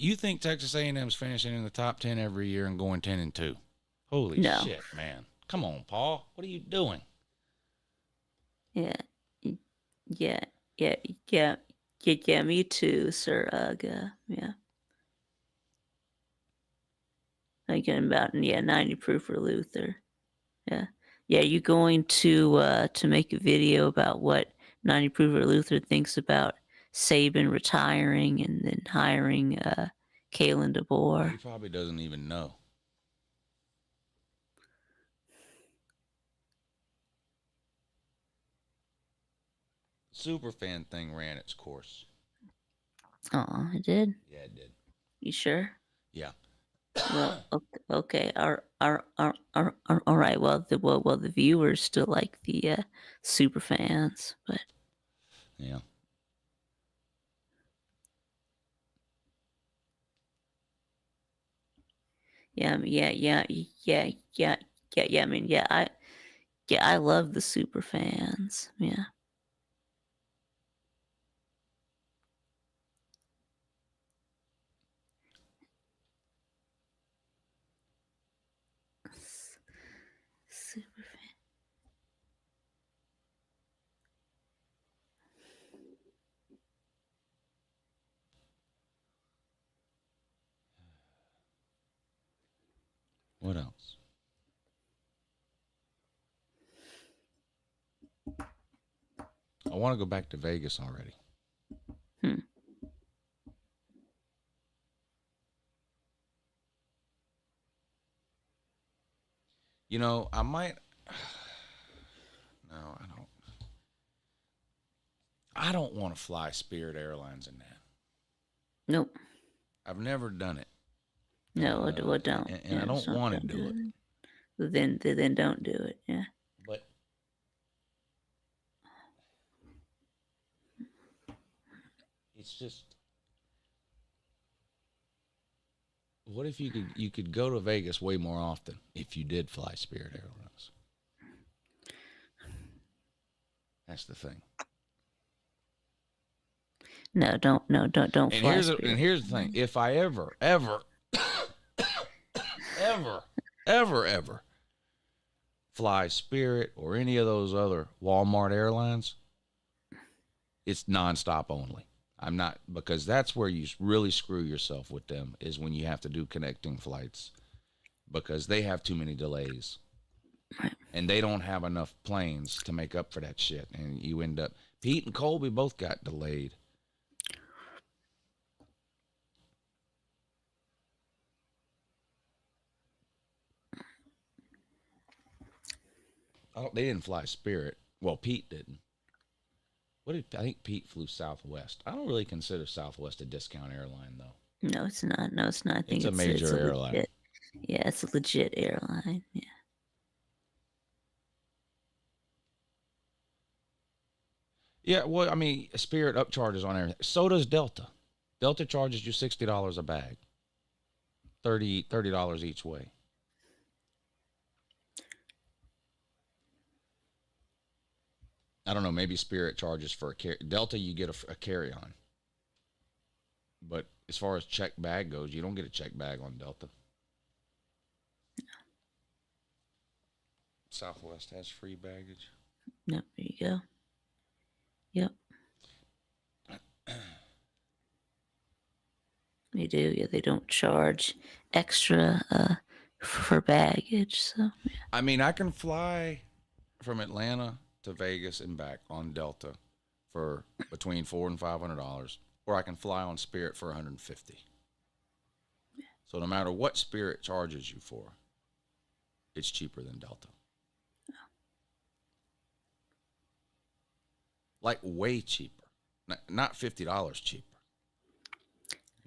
You think Texas A&M's finishing in the top 10 every year and going 10-2? Holy No. shit, man! Come on, Paul. What are you doing? Yeah. Yeah. Yeah. Yeah. Yeah. Yeah. Me too, Sir Uga. Yeah. Thinking about 90 proof for Luther. Yeah. Yeah. You going to make a video about what 90 proof for Luther thinks about Saban retiring and then hiring Kalen He DeBoer? probably doesn't even know. Superfan thing ran its course. Oh, it did. Yeah, it did. You sure? Yeah. Well, okay. All right. Well, the viewers still like the super fans, but Yeah. yeah, yeah. I mean, I love the super fans. Yeah. Super fan. What else? I want to go back to Vegas already. Hmm. You know, I might. No, I don't. I don't want to fly Spirit Airlines in that. Nope. I've never done it. No, I don't. And Yeah, I don't want to do it. Then don't do it. Yeah. But it's just, what if you could go to Vegas way more often if you did fly Spirit Airlines? That's the thing. No, don't And fly here's Spirit. and here's the thing: if I ever fly Spirit or any of those other Walmart airlines, it's nonstop only. I'm not, because that's where you really screw yourself with them, is when you have to do connecting flights, because they have too many delays. Right. And they don't have enough planes to make up for that shit. And you end up, Pete and Colby both got delayed. Oh, they didn't fly Spirit. Well, Pete didn't. I think Pete flew Southwest. I don't really consider Southwest a discount airline, though. No, it's not. No, it's not. I think It's a major a airline. Legit, yeah, it's a legit airline. Yeah. Yeah, well, I mean, Spirit upcharges on everything. So does Delta. Delta charges you $60 a bag, $30 each way. I don't know. Maybe Spirit charges for Delta. You get a carry-on, but as far as check bag goes, you don't get a check bag on Delta. Southwest has free baggage. Nope. There you go. Yep. They do. Yeah, they don't charge extra for baggage. So yeah. I mean, I can fly from Atlanta to Vegas and back on Delta for between $400 and $500, or I can fly on Spirit for $150. So no matter what Spirit charges you for, it's cheaper than Delta. Like way cheaper, not $50 cheaper.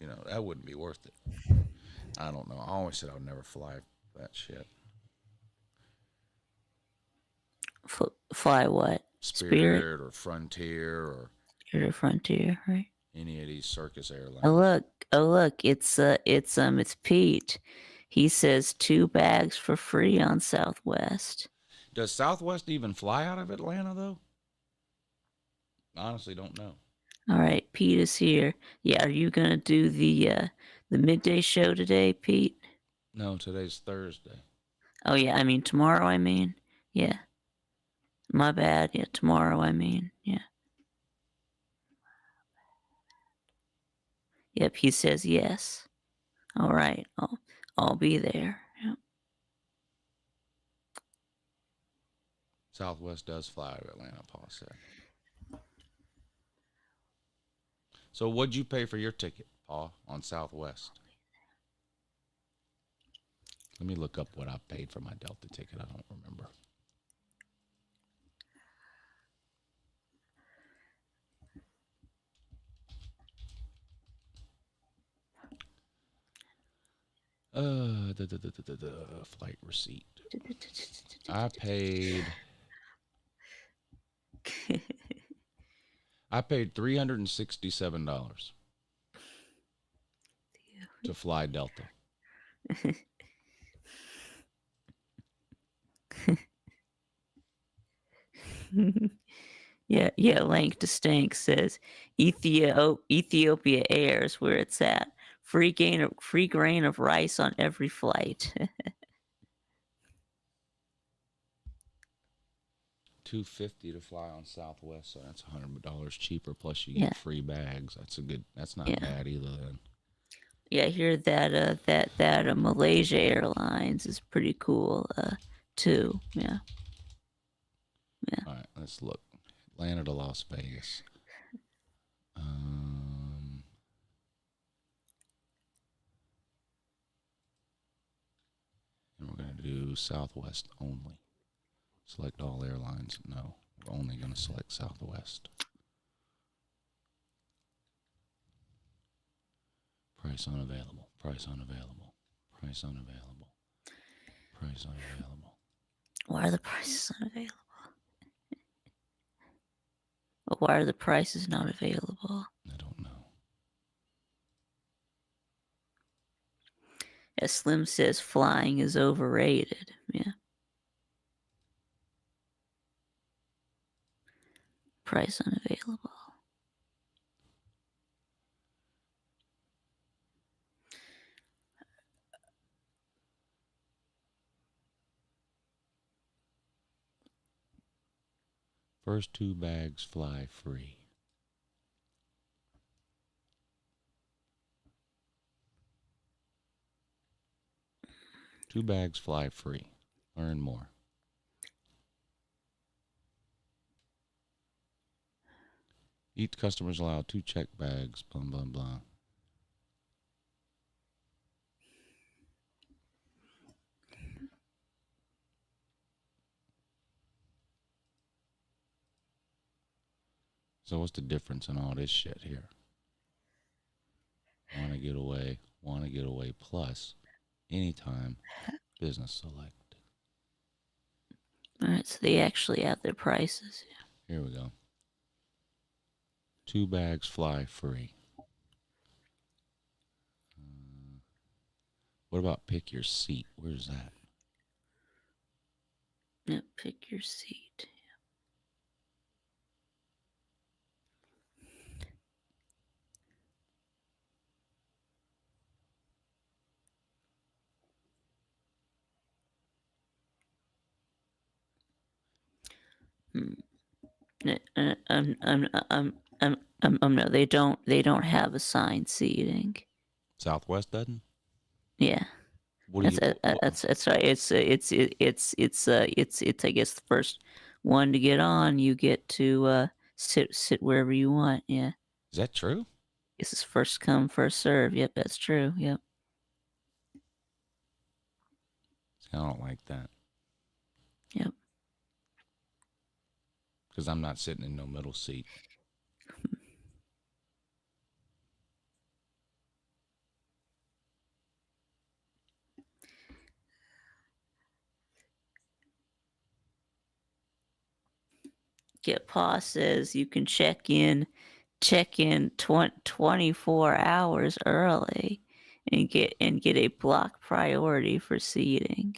You know, that wouldn't be worth it. I don't know. I always said I would never fly that shit. Fly what? Spirit or Frontier or Or Frontier, right? any of these circus airlines. Oh look, it's Pete. He says 2 bags for free on Southwest. Does Southwest even fly out of Atlanta though? Honestly, don't know. All right, Pete is here. Yeah, are you gonna do the midday show today, Pete? No, today's Thursday. Oh yeah, I mean tomorrow. I mean, yeah. My bad. Yeah, tomorrow. I mean, yeah. Yep, he says yes. All right, I'll be there. Yep. Southwest does fly to Atlanta, Paul said. So what'd you pay for your ticket, Paul, on Southwest? Let me look up what I paid for my Delta ticket. I don't remember. The flight receipt. I paid $367 to fly Delta. Yeah. Lank to Stank says Ethiopia Air's where it's at. Free grain of rice on every flight. $250 to fly on Southwest, so that's $100 cheaper. Plus, you Yeah. get free bags. That's a good. That's not Yeah. bad either. Then. Yeah, I hear that Malaysia Airlines is pretty cool too. Yeah. All right, let's look. Atlanta to Las Vegas. And we're gonna do Southwest only. Select all airlines. No, we're only gonna select Southwest. Price unavailable. Price unavailable. Price unavailable. Price unavailable. Why are the prices unavailable? Why are the prices not available? I don't know. As Slim says, flying is overrated. Yeah. Price unavailable. First 2 bags fly free. Two bags fly free. Learn more. Each customer is allowed 2 check bags. Blah blah blah. So what's the difference in all this shit here? Want to get away plus anytime business select. All right, so they actually have their prices. Here we go. 2 bags fly free. What about pick your seat? Where's that? Yep, pick your seat. No, they don't have assigned seating. Southwest doesn't? Yeah. What do you? That's right. It's I guess the first one to get on, you get to sit wherever you want. Yeah. Is that true? This is first come, first serve. Yep, that's true. Yep. I don't like that. Yep. Because I'm not sitting in no middle seat. Get Pa says you can check in 24 hours early and get a block priority for seating.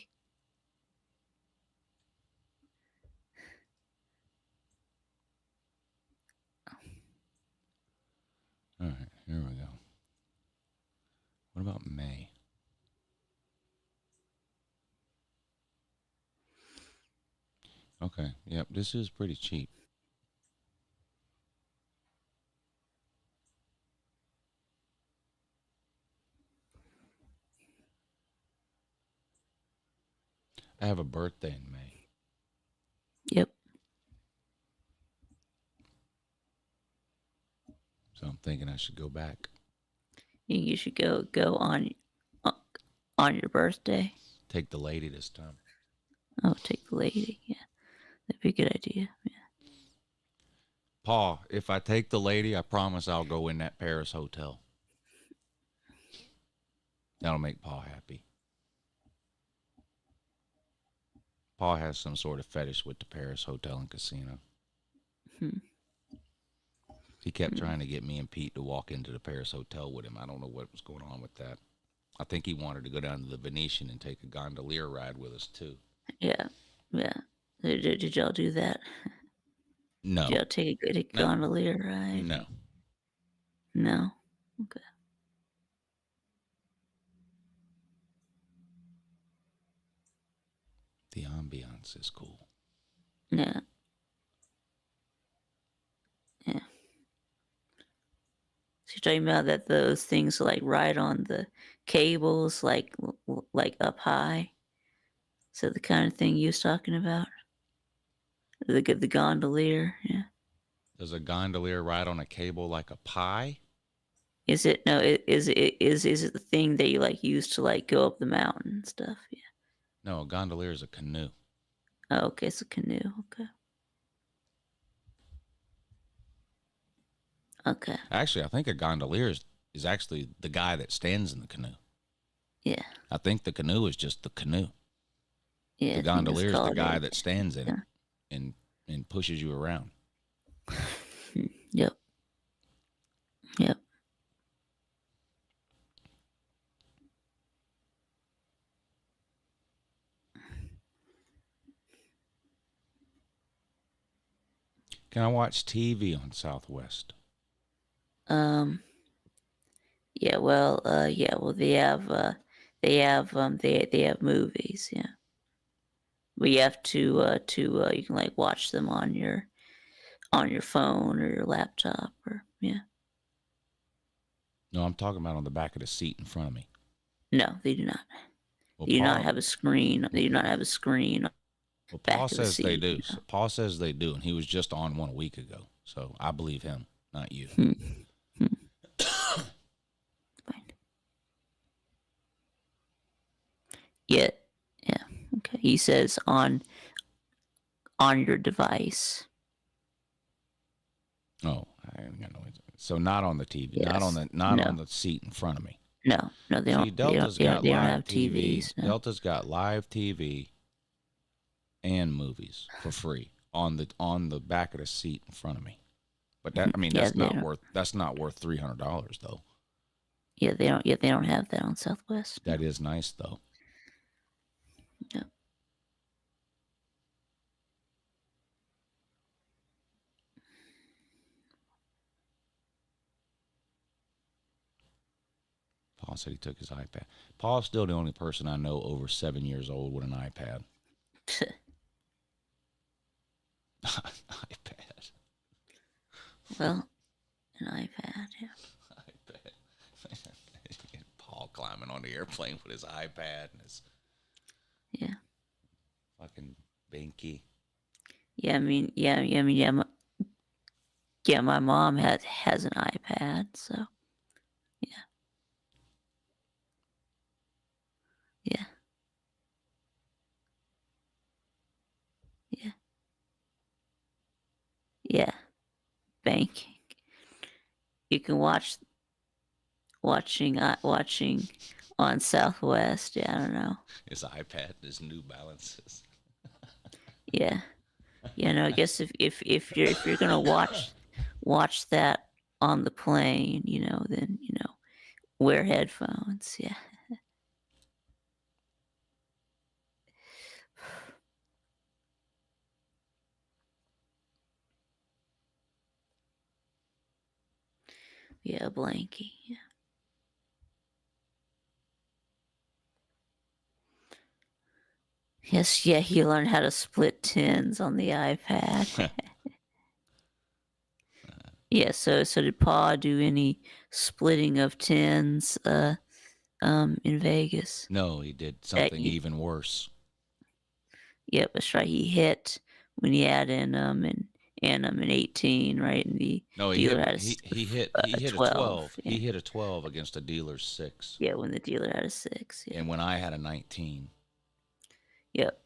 Okay. Yep. This is pretty cheap. I have a birthday in May. Yep. So I'm thinking I should go back. You should go uh, on your birthday. Take the lady this time. Oh, take the lady. Yeah, that'd be a good idea. Yeah. Pa, if I take the lady, I promise I'll go in that Paris hotel. That'll make Pa happy. Pa has some sort of fetish with the Paris hotel and casino. Hmm. He kept trying to get me and Pete to walk into the Paris hotel with him. I don't know what was going on with that. I think he wanted to go down to the Venetian and take a gondolier ride with us too. Yeah. Yeah. Did y'all do that? No, Did y'all take a good No. gondolier ride? no. No. Okay. The ambiance is cool. Yeah. Yeah. So you're talking about that those things like right on the cables, like up high. So the kind of thing you was talking about, the gondolier. Yeah. Does a gondolier ride on a cable like a pie? Is it no? Is it the thing that you like use to like go up the mountain and stuff? Yeah. No, a gondolier is a canoe. Oh, okay, it's a canoe. Okay. Okay. Actually, I think a gondolier is actually the guy that stands in the canoe. Yeah. I think the canoe is just the canoe. Yeah. The I think gondolier is the called guy it. that stands in it Yeah. and pushes you around. Yep. Yep. Can I watch TV on Southwest? Yeah. Well. Yeah. Well, they have. They have movies. Yeah. But you have to. You can like watch them on your phone or your laptop or yeah. No, I'm talking about on the back of the seat in front of me. No, they do not. Well, They do not have a screen. They do not have a screen. Well, back Paul of the says they seat, do. you know. Paul says they do, and he was just on one a week ago. So I believe him, not you. Fine. Yeah. Yeah. Okay. He says on your device. Oh, I ain't got no. So not on the TV, not on Yes. the not No. on the seat in front of me. No, they See, don't. Delta's They got don't live have TV. TVs. No. Delta's got live TV and movies for free on the back of the seat in front of me. But that, I mean, Yeah, that's they not don't. worth $300 though. Yeah, they don't. Yeah, they don't have that on Southwest. That is nice though. Yeah. Paul said he took his iPad. Paul's still the only person I know over 7 years old with an iPad. iPad. Well, an iPad. Yeah. iPad. Paul climbing on the airplane with his iPad and his Yeah. fucking binky. Yeah. I mean. Yeah. I mean. Yeah. My mom has an iPad. So. Yeah. Yeah. Yeah. Yeah. Banking. You can watching on Southwest. Yeah, I don't know. His iPad, his New Balances. Yeah. Yeah, no, I guess if you're gonna watch that on the plane, then wear headphones. Yeah. Yeah, blankie. Yeah. Yes, yeah, he learned how to split tins on the iPad. Yeah, so did Pa do any splitting of tins in Vegas? No, he did That something you, even worse. yep, that's right. He hit when he had in 18, right? And the No, dealer had he a hit a 12. 12. Yeah. He hit a 12 against a dealer's 6. Yeah, when the dealer had a 6. Yeah. And when I had a 19. Yep.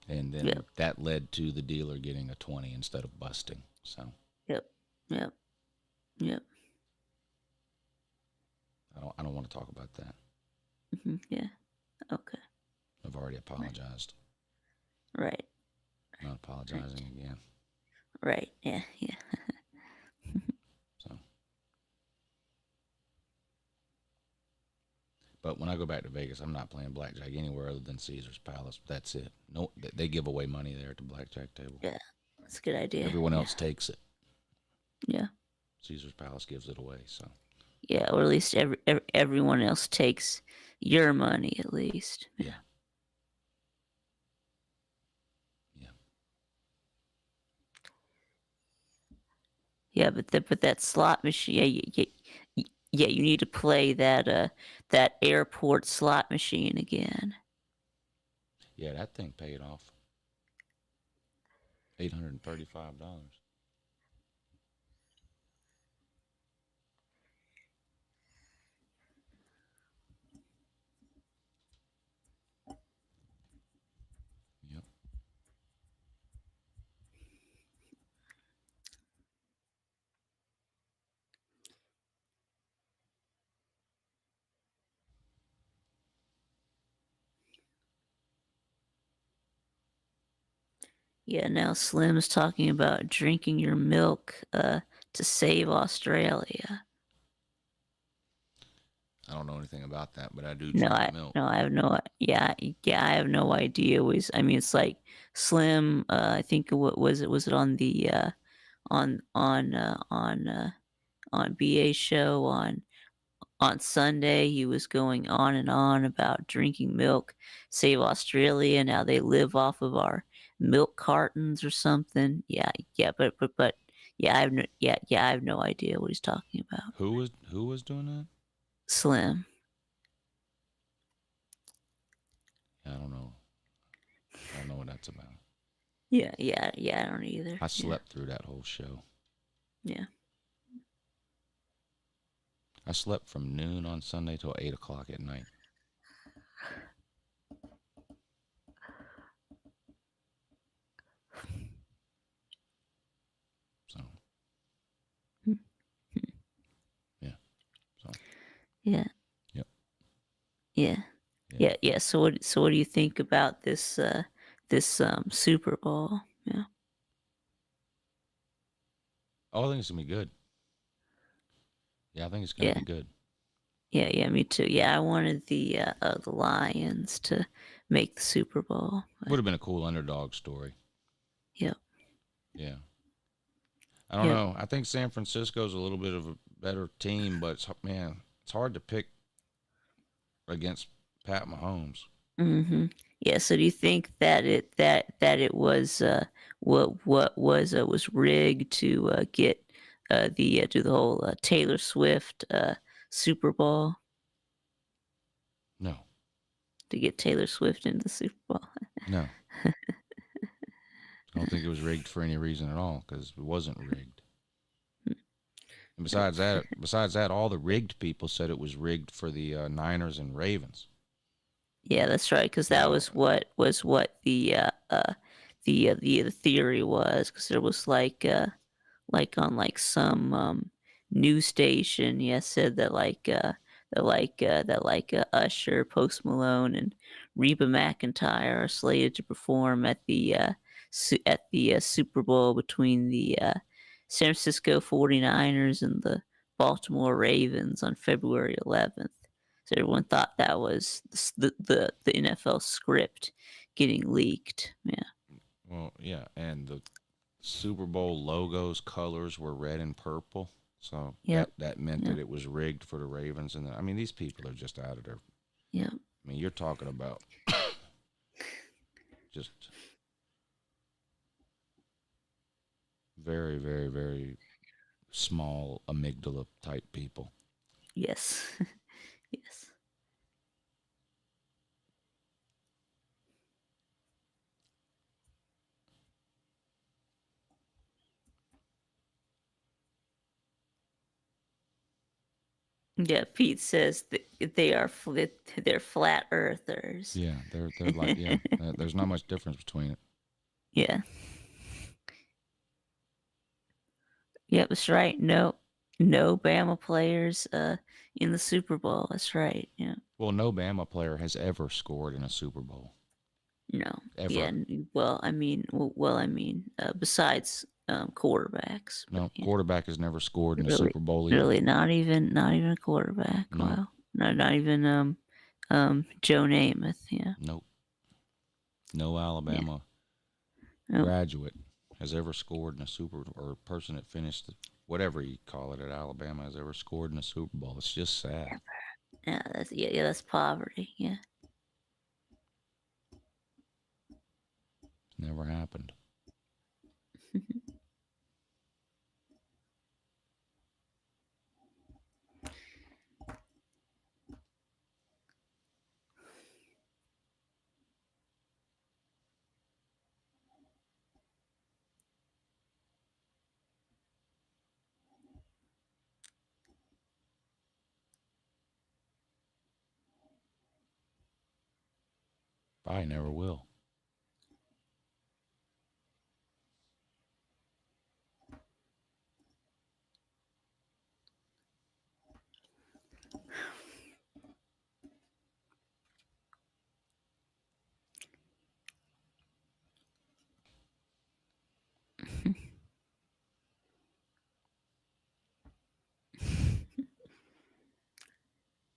And then Yep. that led to the dealer getting a 20 instead of busting. So Yep. Yep. Yep. I don't want to talk about that. Yeah. Okay. I've already apologized. Right. I'm not apologizing again. Right. Yeah. Yeah. So, but when I go back to Vegas, I'm not playing blackjack anywhere other than Caesar's Palace. That's it. No, they give away money there at the blackjack table. Yeah. That's a good idea. Everyone else takes it. Yeah. Caesar's Palace gives it away. So Yeah, or at least everyone else takes your money at least. yeah. Yeah. Yeah, but that slot machine. Yeah, you need to play that airport slot machine again. Yeah, that thing paid off. $835. Yep. Yeah, now Slim's talking about drinking your milk to save Australia. I don't know anything about that, but I do No, drink milk. I have no. Yeah, I have no idea. I mean, it's like Slim. I think what was it? Was it on the on BA's show on Sunday? He was going on and on about drinking milk, save Australia. Now they live off of our milk cartons or something. Yeah, but yeah, I have no idea what he's talking about. Who was doing that? Slim. I don't know. I don't know what that's about. Yeah, I don't either. I slept through that whole show. Yeah. I slept from noon on Sunday till 8 o'clock at night. So. Yeah. So. Yeah. Yep. Yeah. Yeah. So what do you think about this Super Bowl? Yeah. Oh, I think it's gonna be good. Yeah, I think it's gonna be good. Yeah, me too. Yeah, I wanted the Lions to make the Super Bowl. Would have been a cool underdog story. Yep. Yeah. I don't know. I think San Francisco's a little bit of a better team, but it's hard to pick against Pat Mahomes. Mm-hmm. Yeah. So do you think that it was what was rigged to get do the whole Taylor Swift Super Bowl, No. to get Taylor Swift into the Super Bowl? No. I don't think it was rigged for any reason at all, because it wasn't rigged. And besides that, all the rigged people said it was rigged for the Niners and Ravens. Yeah, that's right. Because that was what the theory was. Because there was like on like some news station, yeah, said that Usher, Post Malone, and Reba McEntire are slated to perform at the Super Bowl between the San Francisco 49ers and the Baltimore Ravens on February 11th. So everyone thought that was the NFL script getting leaked. Yeah. Well, yeah, and the Super Bowl logo's colors were red and purple, so that meant that it was rigged for the Ravens. And I mean, these people are just out of their. Yeah. I mean, you're talking about Just very, very, very small amygdala type people. Yes. Yes. Yeah, Pete says that they're flat earthers. Yeah, they're like, yeah, there's not much difference between it. Yeah. Yep, that's right. No Bama players in the Super Bowl. That's right. Yeah. Well, no Bama player has ever scored in a Super Bowl. No. Yeah. Ever. Besides quarterbacks, but No, yeah, quarterback has never scored in a really, Super Bowl either. really not even a quarterback. No, Wow. Not even Joe Namath. Yeah. nope. No Yeah. Alabama Nope. graduate has ever scored in a Super, or person that finished whatever you call it at Alabama has ever scored in a Super Bowl. It's just sad. Yeah. That's poverty. Yeah. Never happened. Probably never will.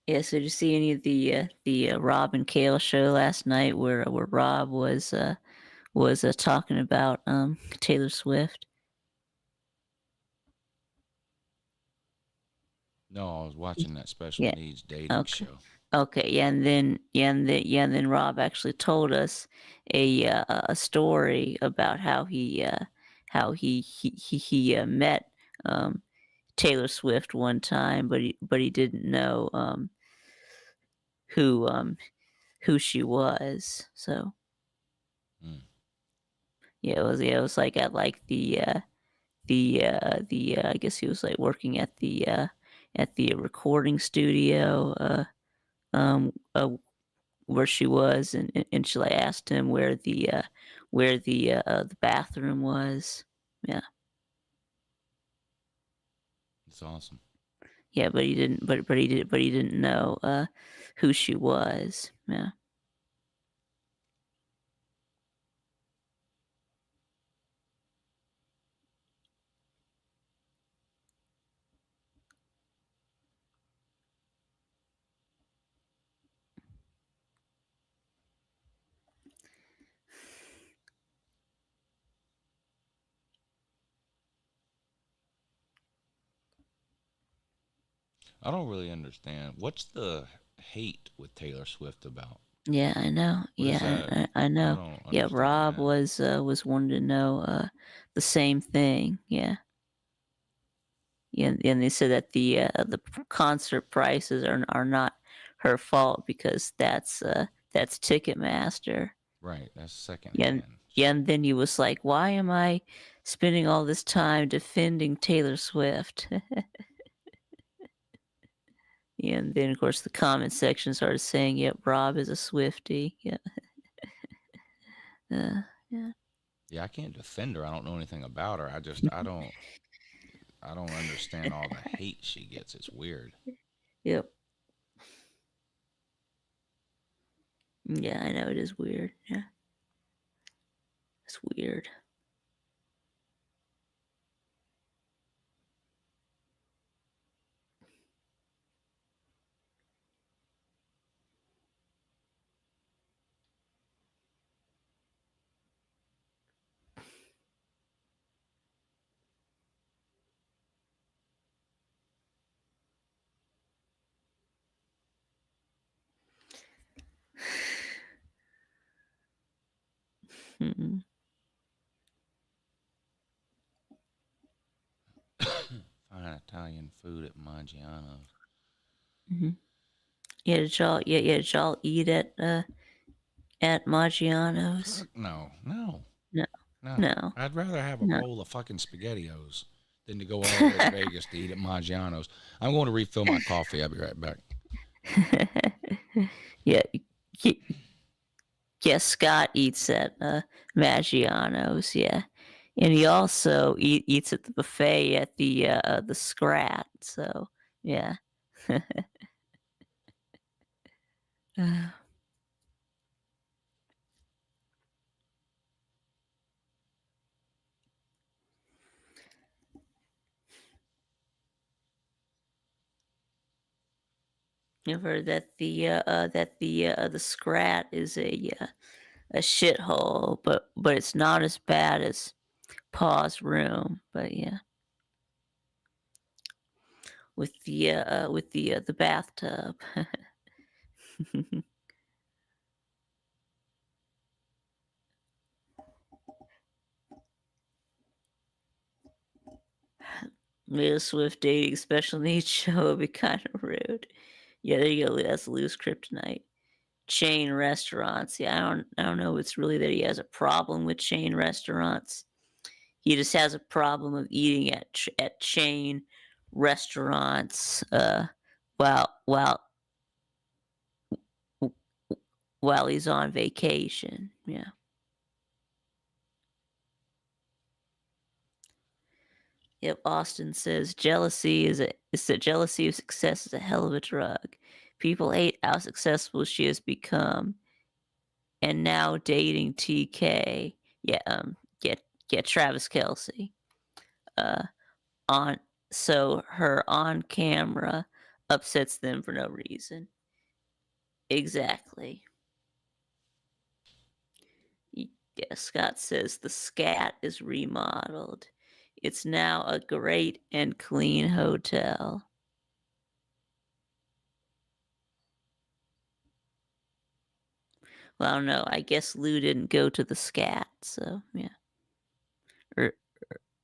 Yeah, so did you see any of the Rob and Kale show last night where Rob was talking about Taylor Swift? No, I was watching that special Yeah. needs dating Okay. show. Okay. Yeah, and then Rob actually told us a story about how he met Taylor Swift one time, but he didn't know who who she was. So Mm. yeah, it was like at like the I guess he was like working at the recording studio um uh, where she was, and she like asked him where the bathroom was. Yeah. It's awesome. Yeah, but he didn't but he didn't know who she was. Yeah. I don't really understand. What's the hate with Taylor Swift about? Yeah, I know. What is Yeah, that? I I know. don't Yeah, understand Rob that. was wanting to know the same thing. Yeah. Yeah, and they said that the concert prices are not her fault because that's Ticketmaster. Right, that's Yeah, secondhand. yeah, and then he was like, "Why am I spending all this time defending Taylor Swift?" Yeah, and then of course the comment section started saying, "Yep, Rob is a Swiftie." Yeah, yeah, Yeah, I can't defend her. I don't know anything about her. I don't understand all the hate she gets. It's weird. yep, yeah. I know it is weird. Yeah, it's weird. Hmm. Fine Italian food at Maggiano's. Hmm. Did y'all eat at Maggiano's? Fuck no, no, No, no. no, I'd rather have a no. bowl of fucking SpaghettiOs than to go all the way to Vegas to eat at Maggiano's. I'm going to refill my coffee. I'll be right back. Yeah, y- yeah. Scott eats at Maggiano's. Yeah, and he also eats at the buffet at the Scrat. So yeah. You've heard that the Scrat is a shithole, but it's not as bad as Pa's room. But yeah, with the bathtub. Mia Swift dating special needs show would be kind of rude. Yeah, there you go. That's loose kryptonite. Chain restaurants. Yeah, I don't know. It's really that he has a problem with chain restaurants. He just has a problem of eating at chain restaurants. While while while he's on vacation. Yeah. Yep. Austin says jealousy of success is a hell of a drug. People hate how successful she has become, and now dating TK. Yeah. Get Travis Kelsey. Uh. On so her on camera upsets them for no reason. Exactly. Yeah, Scott says the scat is remodeled. It's now a great and clean hotel. Well, I don't know. I guess Lou didn't go to the scat, so yeah, or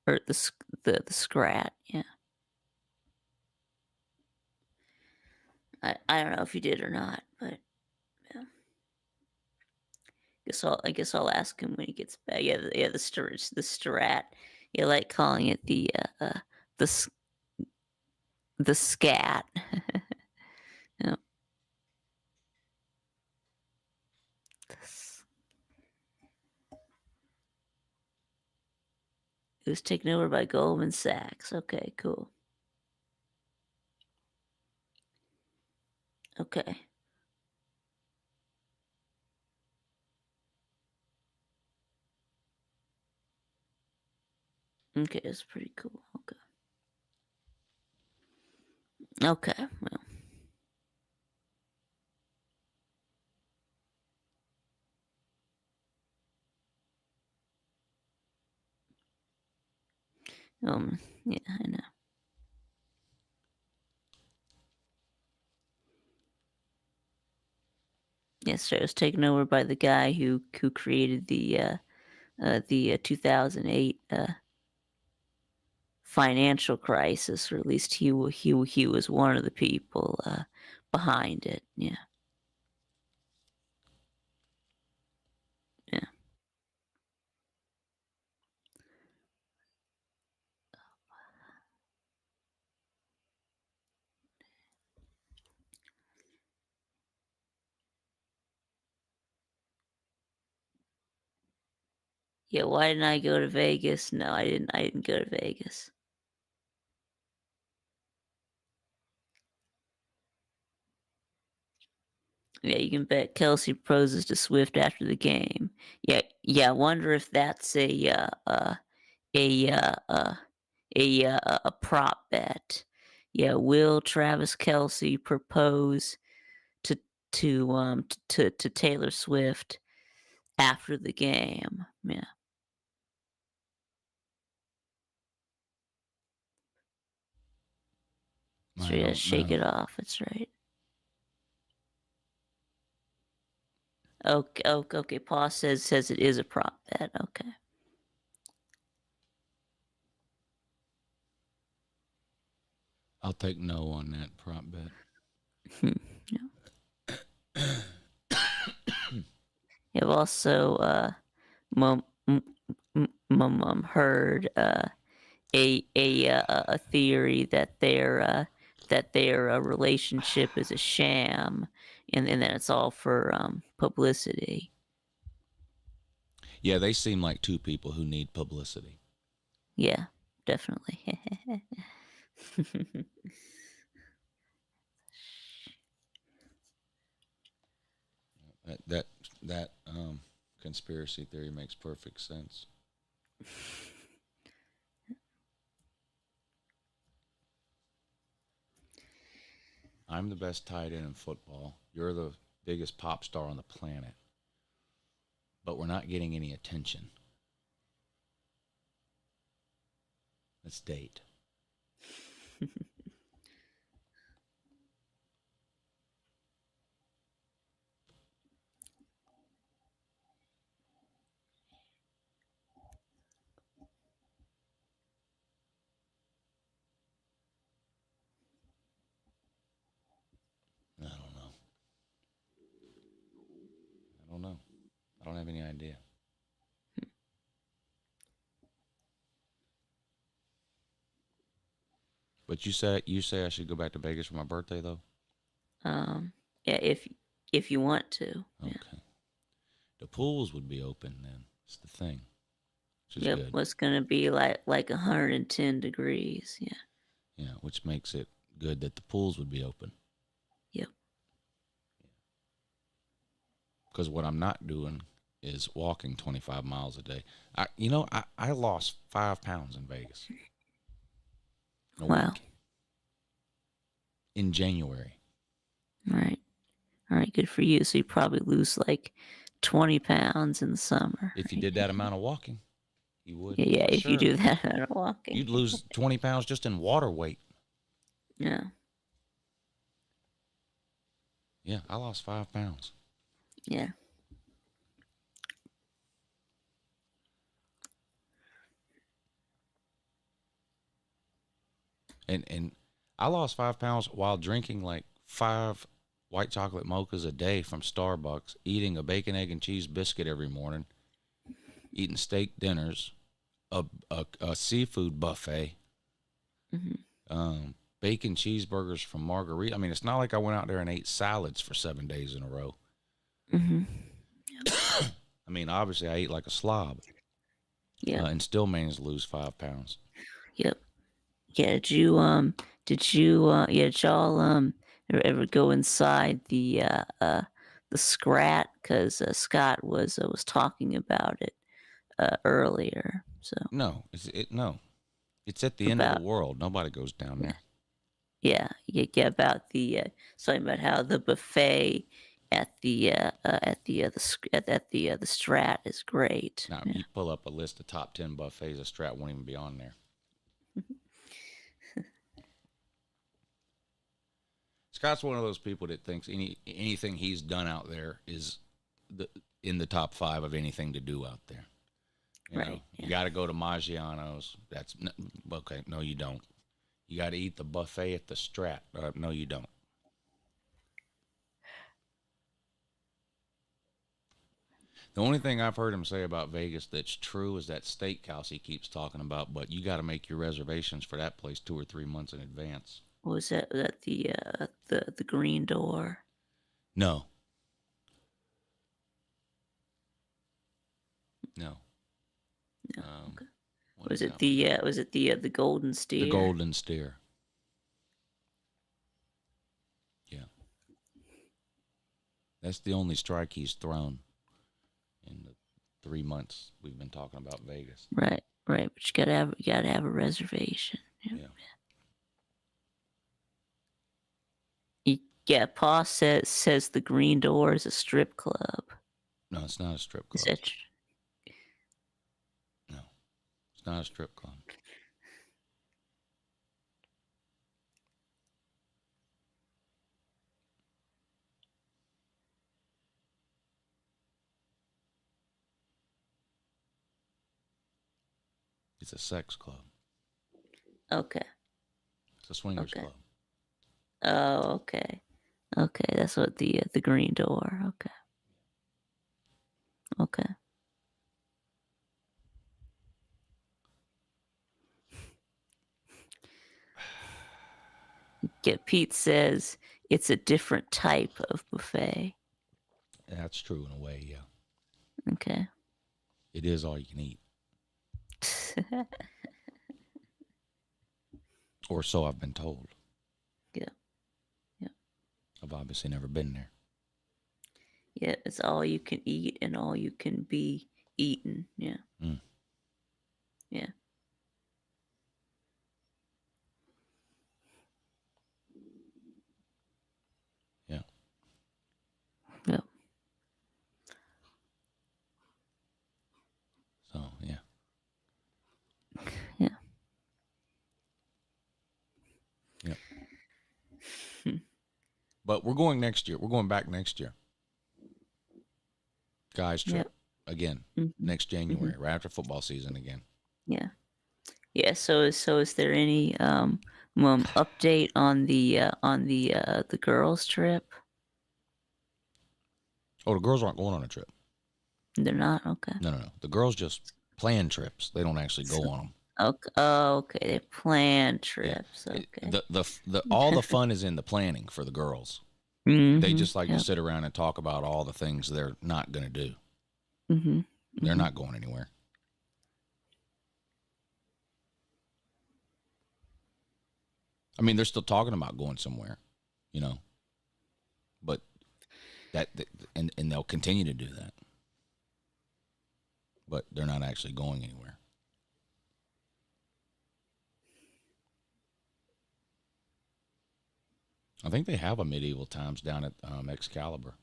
or the scrat. Yeah, I don't know if he did or not, but yeah. I guess I'll ask him when he gets back. Yeah, the strat. You like calling it the the scat. Yeah. It was taken over by Goldman Sachs. Okay, cool. Okay. Okay, that's pretty cool. Okay. Okay. Well, yeah, I know. Yes, so it was taken over by the guy who created the 2008 financial crisis, or at least he was one of the people behind it. Yeah, yeah, yeah. Why didn't I go to Vegas? No, I didn't. I didn't go to Vegas. Yeah, you can bet Kelsey proposes to Swift after the game. Yeah, yeah. I wonder if that's a uh, uh, a prop bet. Yeah, will Travis Kelsey propose to to Taylor Swift after the game? Yeah, so I yeah, don't shake know. it off. That's right. Okay, okay. Paul says it is a prop bet. Okay. I'll take no on that prop bet. I've also mum, heard a theory that their relationship is a sham, and that it's all for publicity. Yeah, they seem like two people who need publicity. Yeah, definitely. That conspiracy theory makes perfect sense. I'm the best tight end in football. You're the biggest pop star on the planet. But we're not getting any attention. Let's date. I don't know. I don't know. I don't have any idea. But you say I should go back to Vegas for my birthday though? Yeah, if you want to. Okay. Yeah. The pools would be open then. It's the thing. Which is Yep. good. What's gonna be like 110 degrees? Yeah. Yeah, which makes it good that the pools would be open. Yep. Because what I'm not doing is walking 25 miles a day. I lost 5 pounds in Vegas. In a Wow. week. In January. All right. All right. Good for you. So you probably lose like 20 pounds in the summer. If you did that amount of walking, you would. Yeah. for If you sure. do that amount of walking. You'd lose 20 pounds just in water weight. Yeah. Yeah, I lost 5 pounds. Yeah. And I lost 5 pounds while drinking like 5 white chocolate mochas a day from Starbucks, eating a bacon, egg, and cheese biscuit every morning, eating steak dinners, a seafood buffet, bacon cheeseburgers from Margarita. I mean, it's not like I went out there and ate salads for 7 days in a row. I mean, obviously, I ate like a slob. Yeah. And still managed to lose 5 pounds. Yep. Yeah. Did y'all ever go inside the Scrat? Because Scott was talking about it earlier. So No, no. It's at the end of about the world. Nobody goes down there. yeah about the talking about how the buffet at the the Strat is great. Now, Yeah. you pull up a list of top 10 buffets, a Strat won't even be on there. Scott's one of those people that thinks anything he's done out there is in the top 5 of anything to do out there. You know, Right, you got to go to Maggiano's. That's okay. No, you don't. You got to eat the buffet at the Strat. No, you don't. The only thing I've heard him say about Vegas that's true is that steakhouse he keeps talking about, but you got to make your reservations for that place 2 or 3 months in advance. What was that? Was that the Green Door? No. No. No. Okay. Was it the Golden Steer? The Golden Steer. Yeah. That's the only strike he's thrown in the 3 months we've been talking about Vegas. Right. But you gotta have a reservation. Yeah. Yeah, Pa says the Green Door is a strip club. No, it's not a strip Is club. that No, it's not a strip club. It's a sex club. Okay. It's a swingers Okay. club. Oh, okay. Okay, that's what the green door. Okay. Okay. Yeah, Pete says it's a different type of buffet. That's true in a way, yeah. Okay. It is all you can eat. Or so I've been told. Yeah. Yeah. I've obviously never been there. Yeah, it's all you can eat and all you can be eaten. Yeah. Mm. Yeah. Yeah. Yeah. So, yeah. Yeah. Yep. But we're going next year. We're going back next year. Guys trip Yep. again Mhm. next January, right after football season again. Yeah. Yeah. So is there any update on the girls trip? Oh, the girls aren't going on a trip. They're not. Okay. No. The girls just plan trips. They don't actually go So- on them. Okay. Oh, okay. They plan Yeah. trips. Okay. The all the fun is in the planning for the girls. They Mhm, just like to yep. sit around and talk about all the things they're not going to do. Mhm. They're mhm. not going anywhere. I mean, they're still talking about going somewhere, you know. But and they'll continue to do that. But they're not actually going anywhere. I think they have a medieval times down at Excalibur.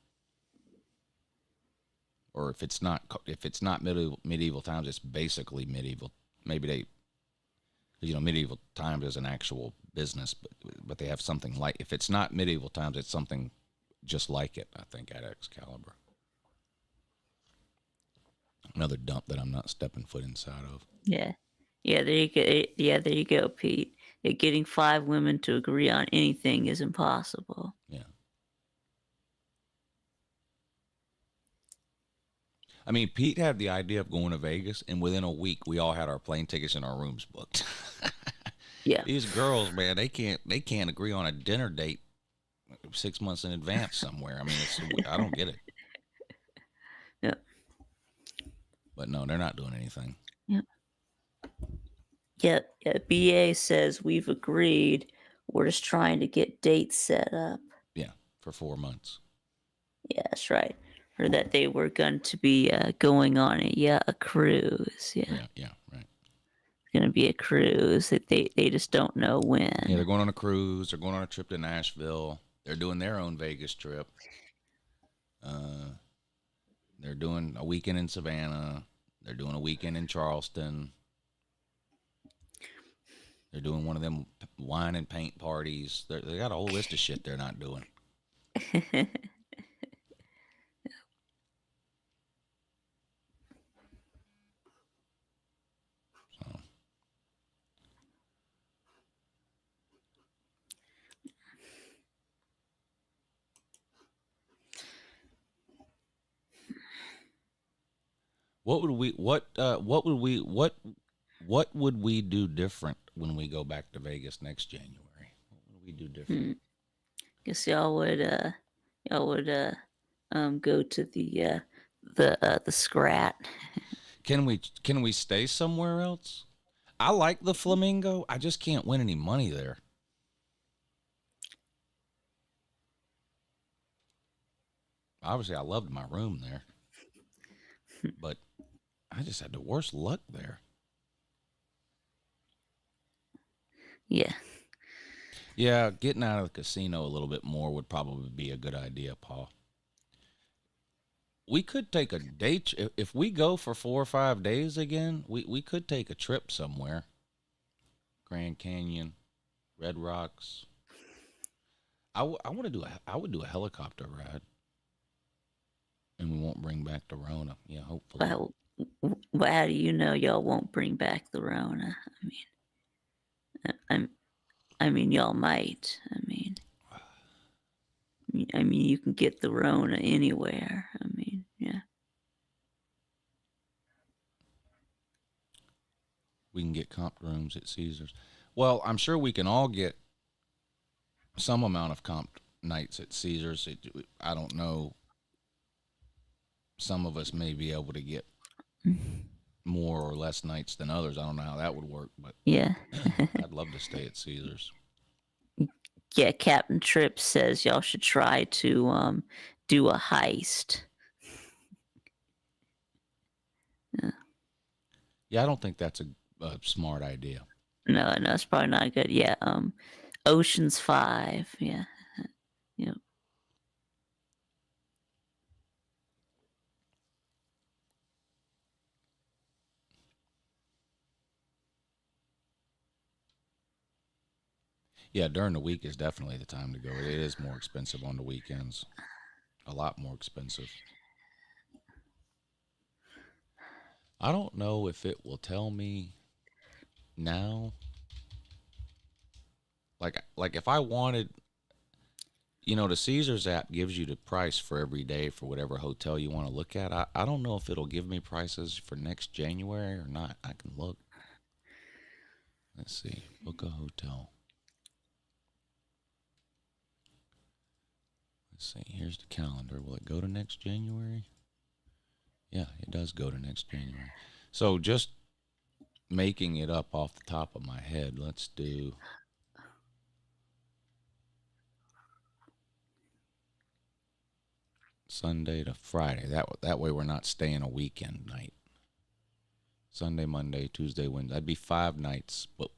Or if it's not medieval times, it's basically medieval. Maybe medieval times is an actual business, but they have something like, if it's not medieval times, it's something just like it, I think, at Excalibur. Another dump that I'm not stepping foot inside of. Yeah. Yeah, there you go. Yeah, there you go, Pete. Getting 5 women to agree on anything is impossible. Yeah. I mean, Pete had the idea of going to Vegas, and within a week, we all had our plane tickets and our rooms booked. Yeah. These girls, man, they can't agree on a dinner date 6 months in advance somewhere. I mean, I don't get it. Yeah. But no, they're not doing anything. Yeah. Yeah. Yeah. BA says we've agreed. We're just trying to get dates set up. Yeah, for 4 months. Yeah, that's right. Or that they were going to be going on a cruise. Yeah. Yeah, right. It's going to be a cruise that they just don't know when. Yeah, they're going on a cruise. They're going on a trip to Nashville. They're doing their own Vegas trip. They're doing a weekend in Savannah. They're doing a weekend in Charleston. They're doing one of them wine and paint parties. They got a whole list of shit they're not doing. So. What would we do different when we go back to Vegas next January? What would we do different? Guess y'all would go to the Scrat. Can we stay somewhere else? I like the Flamingo. I just can't win any money there. Obviously, I loved my room there, but I just had the worst luck there. Yeah. Yeah, getting out of the casino a little bit more would probably be a good idea, Paul. We could take a day if we go for 4 or 5 days again. We could take a trip somewhere. Grand Canyon, Red Rocks. I would do a helicopter ride, and we won't bring back the Rona. Yeah, hopefully. Well, how do you know y'all won't bring back the Rona? I mean, y'all might. I mean, you can get the Rona anywhere. I mean, yeah. We can get comp rooms at Caesars. Well, I'm sure we can all get some amount of comp nights at Caesars. I don't know. Some of us may be able to get more or less nights than others. I don't know how that would work, but Yeah. I'd love to stay at Caesars. Yeah, Captain Tripp says y'all should try to do a heist. Yeah, I don't think that's a smart idea. No, it's probably not good. Yeah, Ocean's 5. Yeah. Yep. Yeah, during the week is definitely the time to go. It is more expensive on the weekends. A lot more expensive. I don't know if it will tell me now. Like if I wanted, the Caesars app gives you the price for every day for whatever hotel you want to look at. I don't know if it'll give me prices for next January or not. I can look. Let's see. Book a hotel. Let's see. Here's the calendar. Will it go to next January? Yeah, it does go to next January. So just making it up off the top of my head, let's do Sunday to Friday. That way we're not staying a weekend night. Sunday, Monday, Tuesday, Wednesday. That'd be 5 nights, but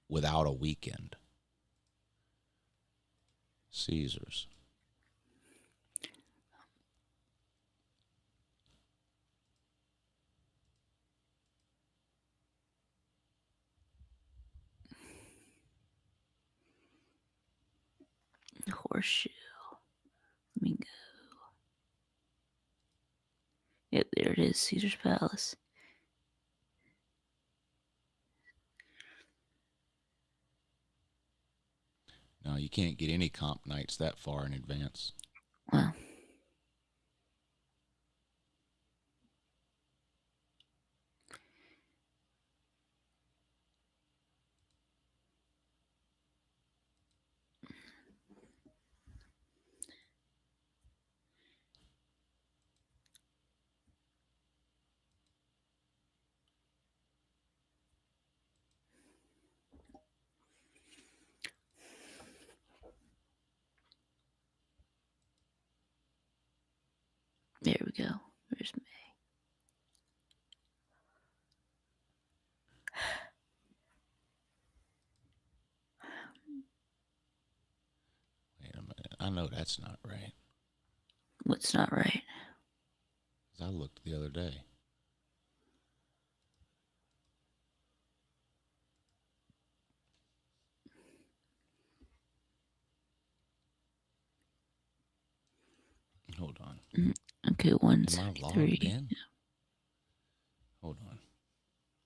without a weekend. Caesars. Horseshoe. Let me go. Yep, there it is. Caesar's Palace. No, you can't get any comp nights that far in advance. Wow. There we go. There's May. Wait a minute. I know that's not right. What's not right? 'Cause I looked the other day. Hold on. Okay, Am I 173. logged in? Hold on.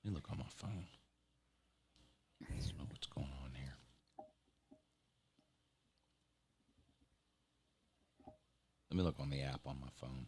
Let me look on my phone. Let's know what's going on here. Let me look on the app on my phone.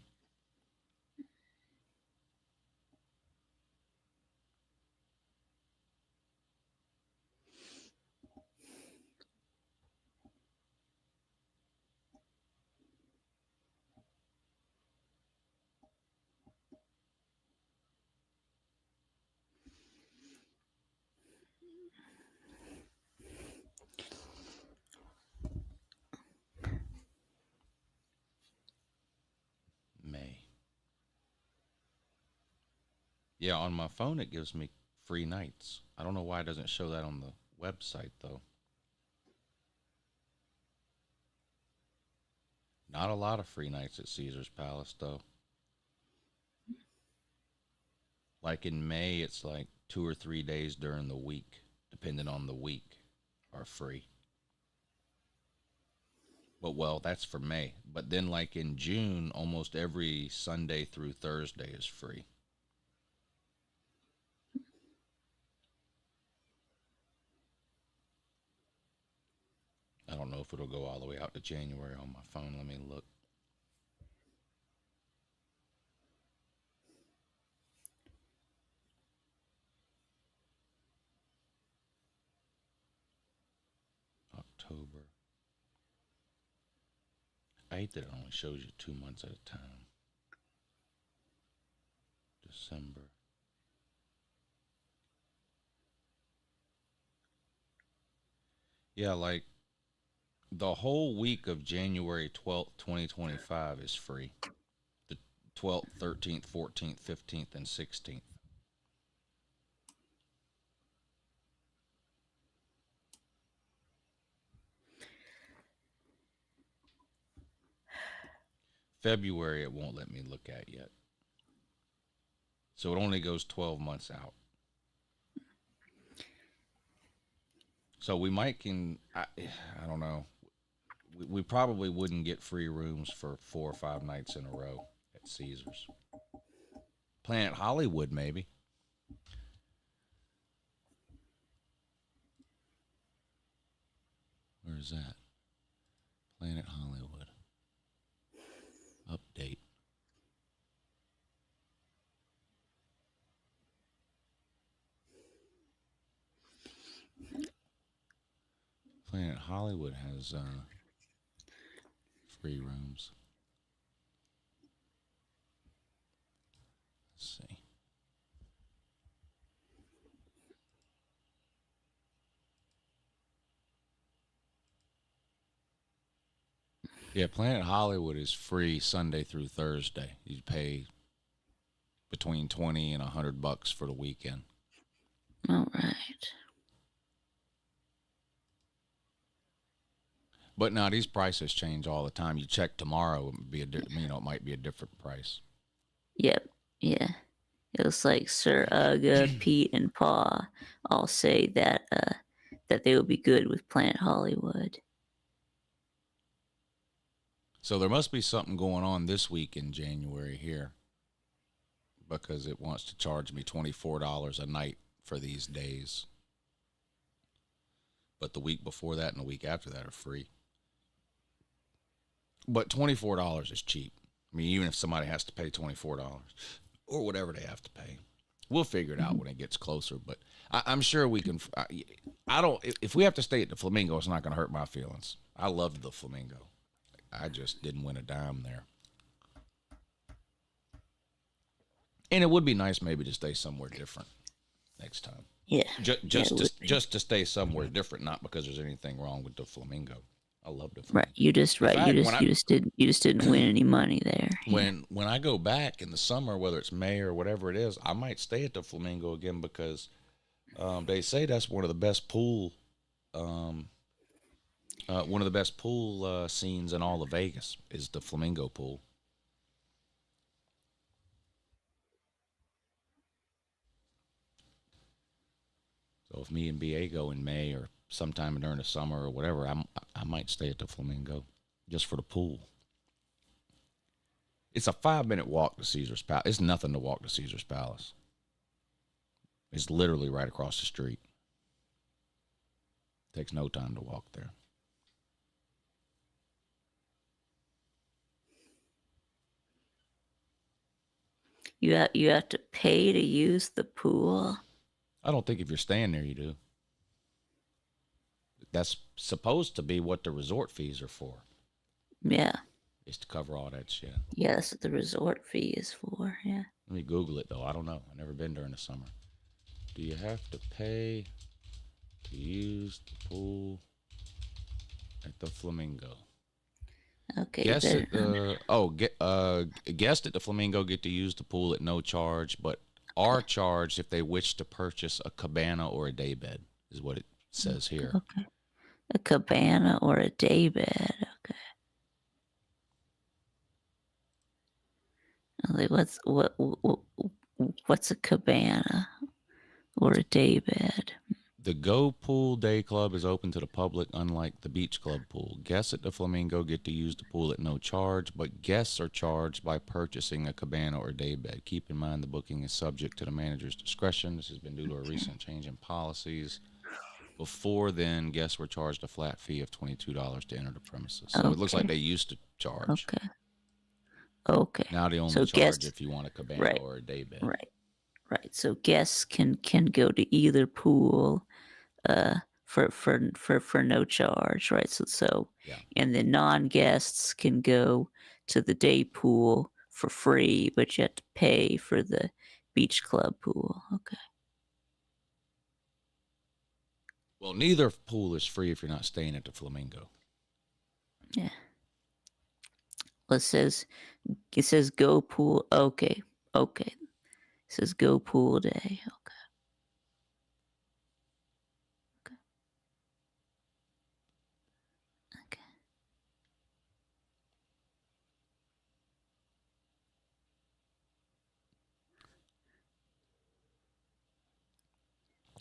May. Yeah, on my phone it gives me free nights. I don't know why it doesn't show that on the website though. Not a lot of free nights at Caesar's Palace though. Like in May, it's like 2 or 3 days during the week, depending on the week, are free. But well, that's for May. But then like in June, almost every Sunday through Thursday is free. I don't know if it'll go all the way out to January on my phone. Let me look. October. I hate that it only shows you 2 months at a time. December. Yeah, like the whole week of January 12th, 2025 is free. The 12th, 13th, 14th, 15th, and 16th. February, it won't let me look at yet. So it only goes 12 months out. So we might I don't know. We probably wouldn't get free rooms for 4 or 5 nights in a row at Caesars. Planet Hollywood, maybe. Where's that? Planet Hollywood. Update. Planet Hollywood has free rooms. Let's see. Yeah, Planet Hollywood is free Sunday through Thursday. You pay between $20 and $100 for the weekend. All right. But now these prices change all the time. You check tomorrow, it would be it might be a different price. Yep. Yeah. It was like Sir Uga, Pete, and Pa all say that that they would be good with Planet Hollywood. So there must be something going on this week in January here, because it wants to charge me $24 a night for these days. But the week before that and the week after that are free. But $24 is cheap. I mean, even if somebody has to pay $24 or whatever they have to pay, we'll figure it out when it gets closer. But I'm sure we can. I don't. If we have to stay at the Flamingo, it's not going to hurt my feelings. I loved the Flamingo. I just didn't win a dime there. And it would be nice maybe to stay somewhere different next time. Yeah. Just to stay somewhere different, not because there's anything wrong with the Flamingo. I love the Flamingo. Right. You just didn't win any money there. When I go back in the summer, whether it's May or whatever it is, I might stay at the Flamingo again, because they say that's one of the best pool scenes in all of Vegas is the Flamingo pool. So if me and BA go in May or sometime during the summer or whatever, I might stay at the Flamingo just for the pool. It's a 5-minute walk to Caesar's Palace. It's nothing to walk to Caesar's Palace. It's literally right across the street. Takes no time to walk there. You have to pay to use the pool. I don't think if you're staying there, you do. That's supposed to be what the resort fees are for. Yeah. Is to cover all that shit. Yeah, that's what the resort fee is for. Yeah. Let me Google it, though. I don't know. I've never been during the summer. Do you have to pay to use the pool at the Flamingo? Okay. Guests at the Flamingo get to use the pool at no charge, but are charged if they wish to purchase a cabana or a daybed, is what it says here. Okay. A cabana or a daybed. Okay. Like what's a cabana or a daybed? The Go Pool Day Club is open to the public, unlike the Beach Club pool. Guests at the Flamingo get to use the pool at no charge, but guests are charged by purchasing a cabana or daybed. Keep in mind the booking is subject to the manager's discretion. This has been due to a recent change in policies. Before then, guests were charged a flat fee of $22 to enter the premises. So it looks like Okay. they used to charge. Okay. Okay. Now they only So charge guests, if you want a cabana right, or a day bed. right, right. So guests can go to either pool for no charge, right? So Yeah. and the non-guests can go to the day pool for free, but you have to pay for the beach club pool. Okay. Well, neither pool is free if you're not staying at the Flamingo. Yeah. Well, it says go pool. Okay. Okay. It says go pool day. Okay. Okay.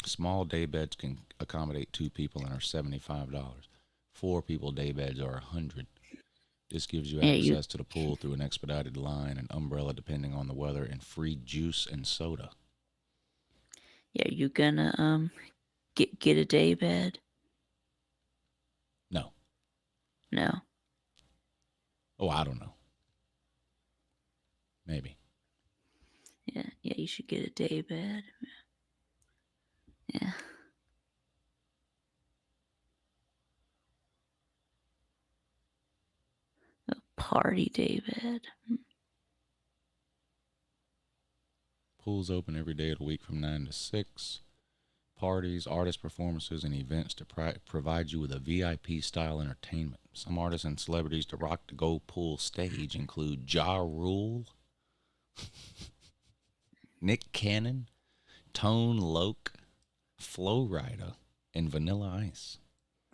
Small day beds can accommodate 2 people and are $75. 4 people day beds are $100. This gives you Yeah, you access to the pool through an expedited line, an umbrella depending on the weather, and free juice and soda. yeah, you gonna get a day bed? No. No. Oh, I don't know. Maybe. Yeah, you should get a day bed. Yeah. A party day bed. Pool's open every day of the week from 9 to 6. Parties, artist performances, and events to provide you with a VIP style entertainment. Some artists and celebrities to rock the Go Pool stage include Ja Rule, Nick Cannon, Tone Loc, Flo Rida, and Vanilla Ice.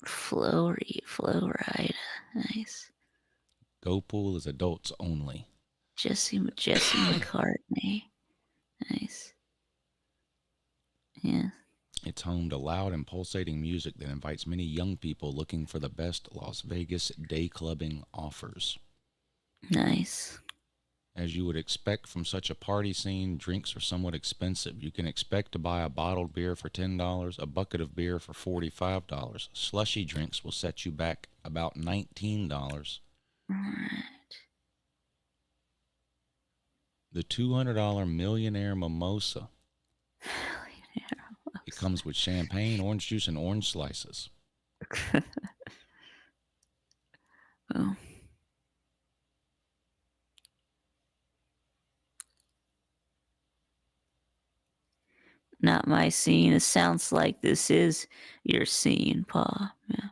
Flow Rida. Nice. Go Pool is adults only. Jesse McCartney. Nice. Yeah. It's home to loud and pulsating music that invites many young people looking for the best Las Vegas day clubbing offers. Nice. As you would expect from such a party scene, drinks are somewhat expensive. You can expect to buy a bottled beer for $10, a bucket of beer for $45. Slushy drinks will set you back about $19. Right. The $200 Millionaire Mimosa. It comes with champagne, orange juice, and orange slices. Oh. Not my scene. It sounds like this is your scene, Pa. Yeah.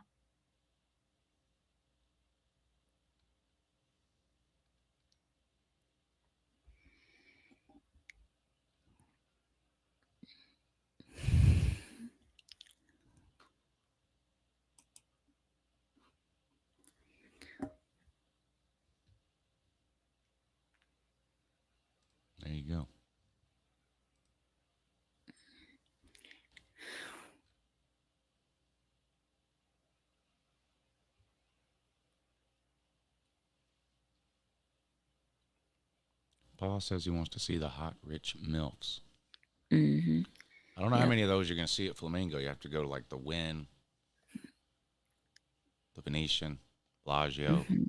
There you go. Paul says he wants to see the hot, rich MILFs. Mm-hmm. I don't know how many of those you're going to see at Flamingo. You have to go to like the Wynn, the Venetian, Bellagio. Mm-hmm.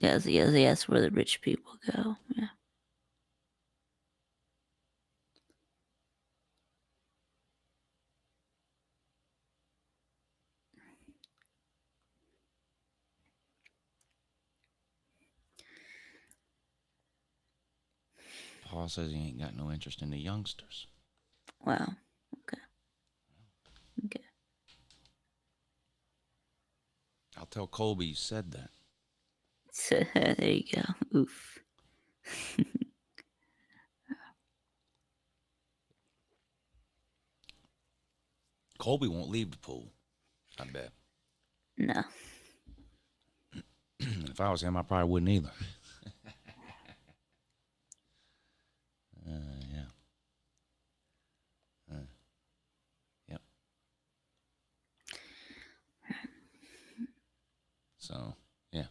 Yes, where the rich people go. Yeah. Paul says he ain't got no interest in the youngsters. Wow. Okay. Okay. I'll tell Colby you said that. So, there you go. Oof. Colby won't leave the pool, I bet. No. If I was him, I probably wouldn't either. Yeah. Yep. So, yeah.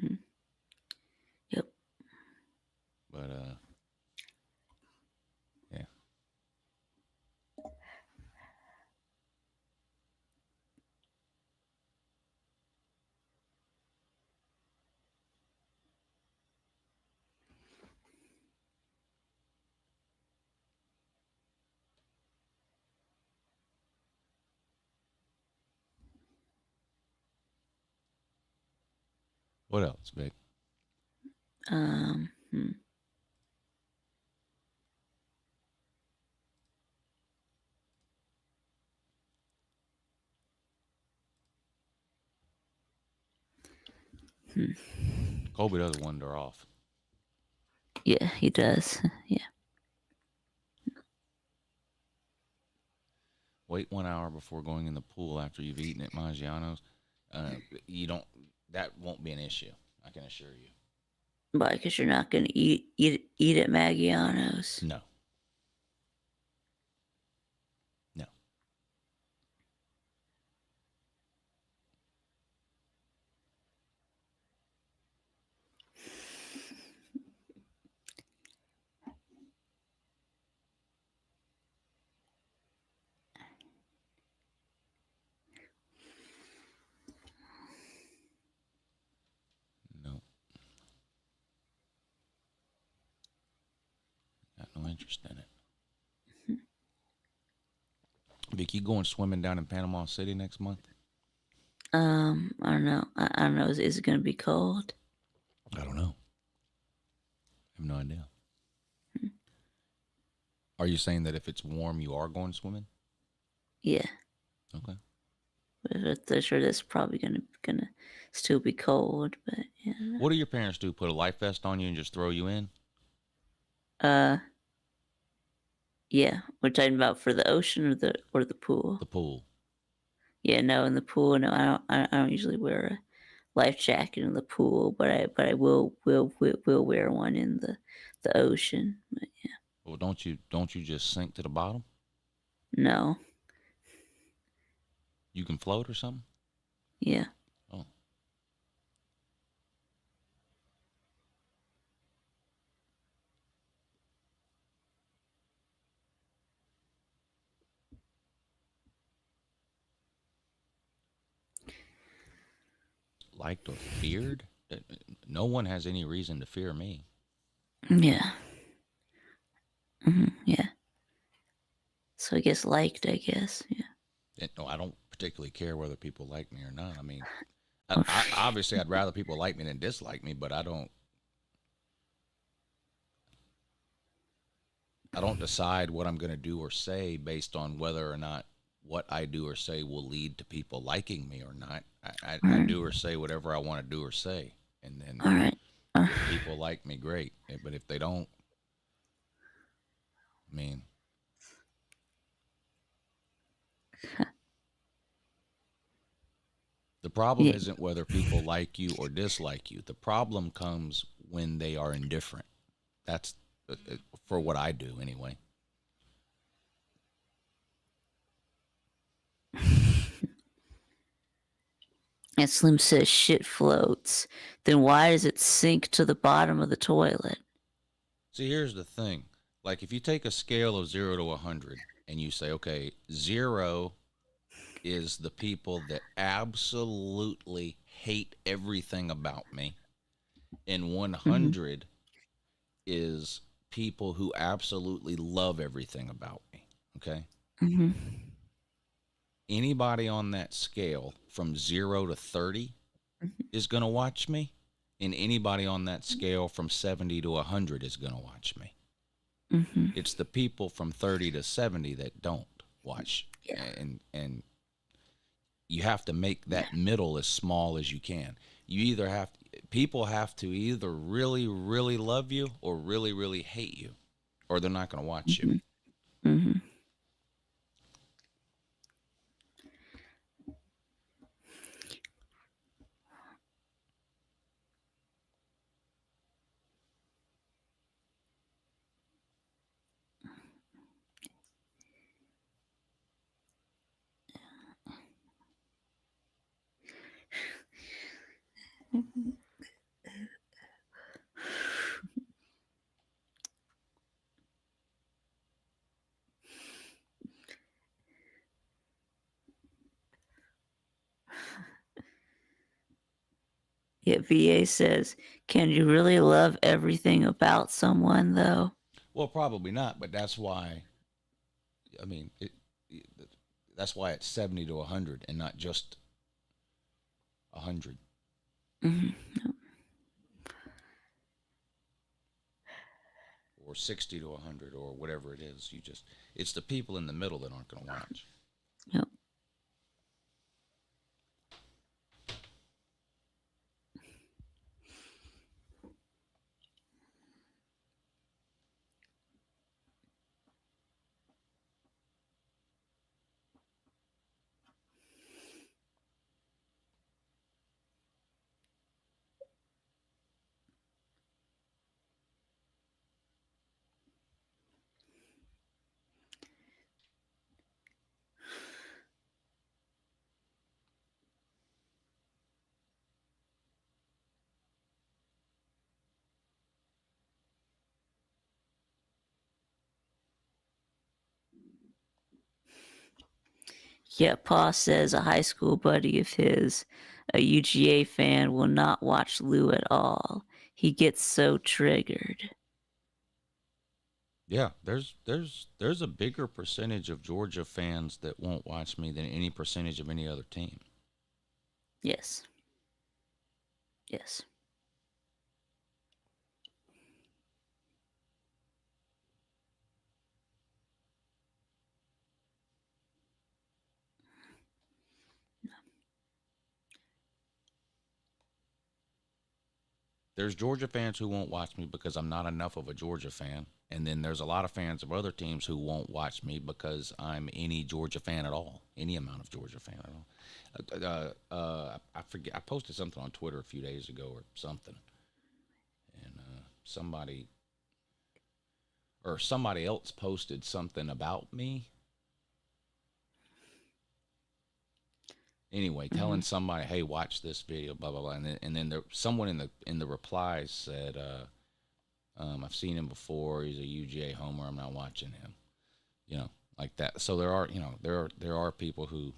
Mm-hmm. Yep. But, yeah. What else, Vic? Hmm. Colby doesn't wander off. Yeah, he does. Yeah. Wait 1 hour before going in the pool after you've eaten at Maggiano's. You don't. That won't be an issue. I can assure you. Why? Because you're not going to eat at Maggiano's. No. No. No. Got no interest in it. Vic, you going swimming down in Panama City next month? I don't know. I don't know. Is it going to be cold? I don't know. I have no idea. Are you saying that if it's warm, you are going swimming? Yeah. Okay. I'm sure that's probably gonna still be cold, but yeah. What do your parents do? Put a life vest on you and just throw you in? Yeah. We're talking about for the ocean or the pool. The pool. Yeah, no, in the pool, no, I don't usually wear a life jacket in the pool, but I will wear one in the ocean. But yeah, Well, don't you just sink to the bottom? no, You can float or something? yeah, Oh. Liked or feared? No one has any reason to fear me. yeah, yeah. So I guess liked, I guess, yeah. No, I don't particularly care whether people like me or not. I mean, Oh, obviously, I'd rather people like me than dislike me, but I don't decide what I'm going to do or say based on whether or not what I do or say will lead to people liking me or not. I do or say whatever I want to do or say, and then All right. if people like me, great. But if they don't, I mean, the problem Yeah. isn't whether people like you or dislike you. The problem comes when they are indifferent. That's for what I do anyway. And Slim says shit floats. Then why does it sink to the bottom of the toilet? See, here's the thing. Like, if you take a scale of 0 to 100 and you say, okay, 0 is the people that absolutely hate everything about me, and 100 is people who absolutely love everything about me. Okay? Mm-hmm. Anybody on that scale from 0 to 30 is going to watch me, and anybody on that scale from 70 to 100 is going to watch me. Mm-hmm. It's the people from 30 to 70 that don't watch. Yeah. And you have to make that middle as small as you can. You either people have to either really, really love you or really, really hate you, or they're not going to watch you. Mm-hmm. Yeah, VA says, can you really love everything about someone, though? Well, probably not, but that's why, I mean, that's why it's 70 to 100 and not just 100. Mm-hmm. or 60 to 100 or whatever it is. It's the people in the middle that aren't going to watch. Yep. Yeah, Pa says a high school buddy of his, a UGA fan, will not watch Lou at all. He gets so triggered. Yeah, there's a bigger percentage of Georgia fans that won't watch me than any percentage of any other team. Yes. Yes. There's Georgia fans who won't watch me because I'm not enough of a Georgia fan. And then there's a lot of fans of other teams who won't watch me because I'm any Georgia fan at all, any amount of Georgia fan at all. I forget. I posted something on Twitter a few days ago or something, and somebody else posted something about me. Anyway, telling somebody, "Hey, watch this video," blah blah blah, and then someone in the replies said, "I've seen him before. He's a UGA homer. I'm not watching him." You know, like that. So there are people who,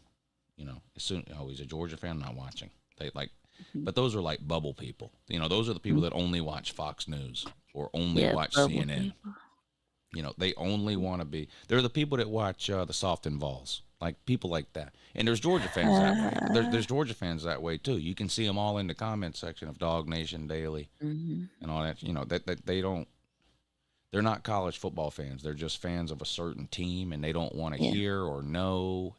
as soon he's a Georgia fan, I'm not watching. They like, but those are like bubble people. Those are the people that only watch Fox News or only watch CNN. People. They only want to be. They're the people that watch the Soft and Vols, like people like that. And there's Georgia fans that way. There's Georgia fans that way too. You can see them all in the comment section of Dog Nation Daily and all that. That they don't. They're not college football fans. They're just fans of a certain team, and they don't want to hear or know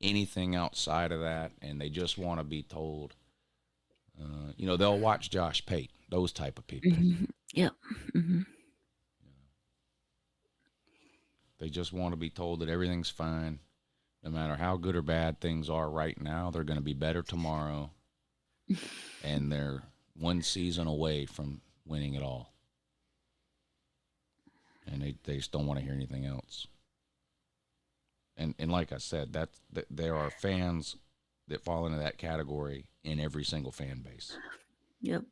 anything outside of that. And they just want to be told. They'll watch Josh Pate. Those type of people. Yep. They just want to be told that everything's fine. No matter how good or bad things are right now, they're going to be better tomorrow. And they're one season away from winning it all. And they just don't want to hear anything else. And like I said, there are fans that fall into that category in every single fan base. Yep.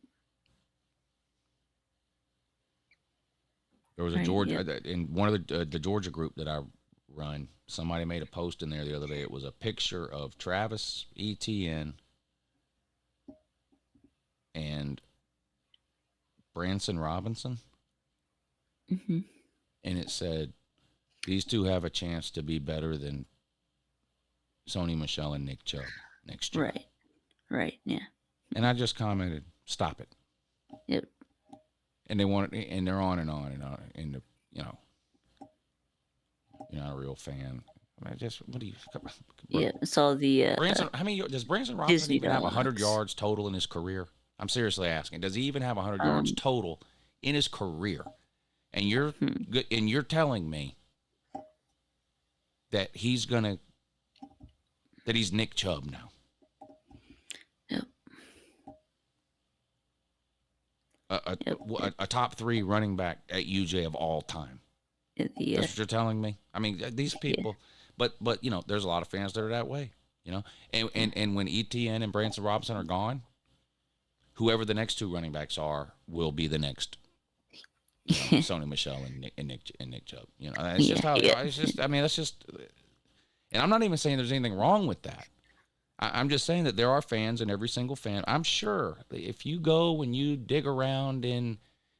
There was a Georgia in one of the Georgia group that I run. Somebody made a post in there the other day. It was a picture of Travis Etienne and Branson Robinson, and it said these two have a chance to be better than Sony Michel and Nick Chubb next year. Right. Yeah. And I just commented, "Stop it." Yep. And they want it, and they're on and on and on. And you're not a real fan. I mean, what do you? Yeah. So the Branson, how many does Branson Robinson Disney even have? dogs. 100 yards total in his career? I'm seriously asking. Does he even have 100 yards total in his career? And you're telling me that he's Nick Chubb now. Yep. A top 3 running back at UJ of all time. That's what you're telling me. I mean, these people, but there's a lot of fans that are that way, and when ETN and Branson Robinson are gone, whoever the next 2 running backs are will be the next Sony Michel and Nick Chubb. That's just how it's just. I mean, that's just. And I'm not even saying there's anything wrong with that. I'm just saying that there are fans, and every single fan. I'm sure if you go and you dig around in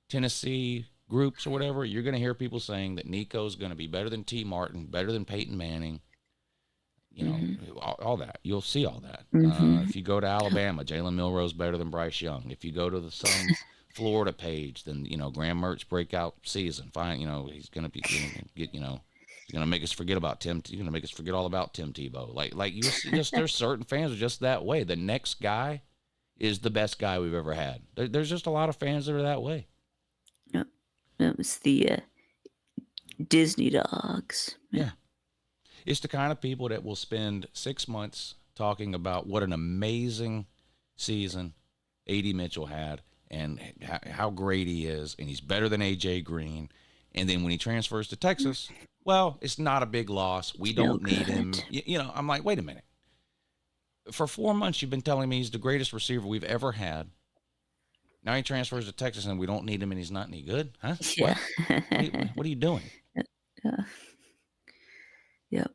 Tennessee groups or whatever, you're going to hear people saying that Nico's going to be better than T. Martin, better than Peyton Manning. All that. You'll see all that. If you go to Alabama, Jalen Milroe's better than Bryce Young. If you go to some Florida page, then Graham Mertz breakout season. Fine, he's gonna be he's gonna make us forget about Tim. He's gonna make us forget all about Tim Tebow. Like you just there's certain fans are just that way. The next guy is the best guy we've ever had. There's just a lot of fans that are that way. Yep. It was the Disney dogs. Yeah. It's the kind of people that will spend 6 months talking about what an amazing season A.D. Mitchell had and how great he is, and he's better than A.J. Green. And then when he transfers to Texas, well, it's not a big loss. We don't need him. I'm like, wait a minute. For 4 months, you've been telling me he's the greatest receiver we've ever had. Now he transfers to Texas, and we don't need him, and he's not any good? Huh? Yeah. What are you doing? Yep.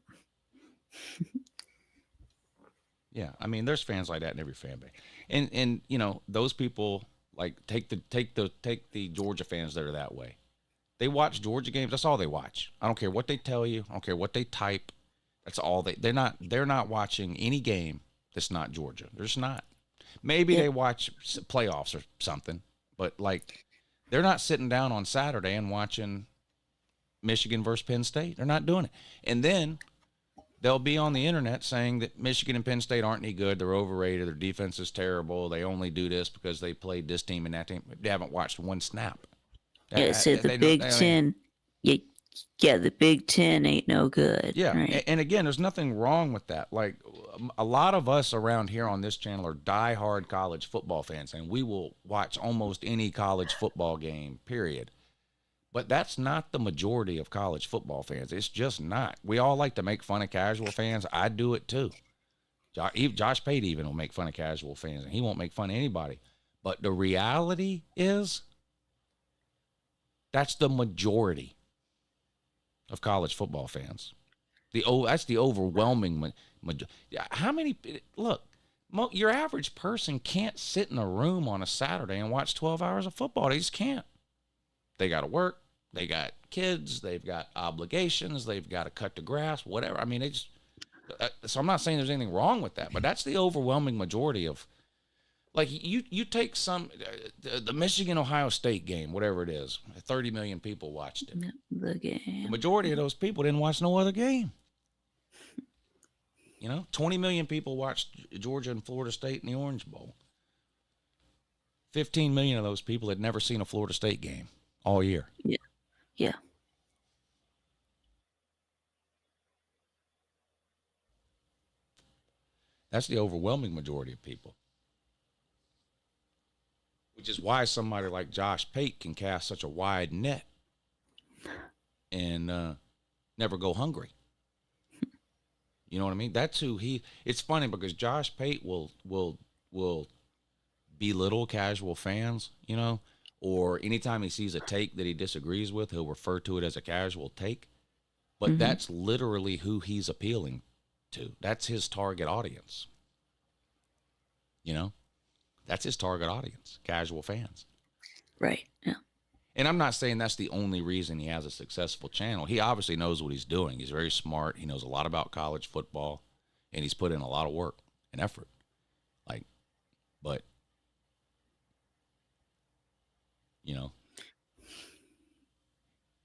Yeah, I mean, there's fans like that in every fan base, and those people like take the Georgia fans that are that way. They watch Georgia games. That's all they watch. I don't care what they tell you. I don't care what they type. That's all they're not watching any game that's not Georgia. They're just not. Maybe they watch playoffs or something, but like they're not sitting down on Saturday and watching Michigan versus Penn State. They're not doing it. And then they'll be on the internet saying that Michigan and Penn State aren't any good. They're overrated. Their defense is terrible. They only do this because they played this team and that team. They haven't watched one snap. Yeah, so the Big Ten, the Big Ten ain't no good. Yeah, right? and again, there's nothing wrong with that. Like a lot of us around here on this channel are diehard college football fans, and we will watch almost any college football game, period. But that's not the majority of college football fans. It's just not. We all like to make fun of casual fans. I do it too. Josh Pate even will make fun of casual fans, and he won't make fun of anybody. But the reality is, that's the majority of college football fans. That's the overwhelming majority. How many? Look, your average person can't sit in a room on a Saturday and watch 12 hours of football. They just can't. They got to work. They got kids. They've got obligations. They've got to cut the grass, whatever. I mean, they just. So I'm not saying there's anything wrong with that, but that's the overwhelming majority of. Like you take the Michigan-Ohio State game, whatever it is, 30 million people watched it. The game. The majority of those people didn't watch no other game. 20 million people watched Georgia and Florida State in the Orange Bowl. 15 million of those people had never seen a Florida State game all year. Yeah. That's the overwhelming majority of people. Which is why somebody like Josh Pate can cast such a wide net and never go hungry. You know what I mean? That's who it's funny because Josh Pate will belittle casual fans, or anytime he sees a take that he disagrees with, he'll refer to it as a casual take. But that's literally who he's appealing to. That's his target audience. That's his target audience, casual fans. Right, yeah. And I'm not saying that's the only reason he has a successful channel. He obviously knows what he's doing. He's very smart. He knows a lot about college football, and he's put in a lot of work and effort. But,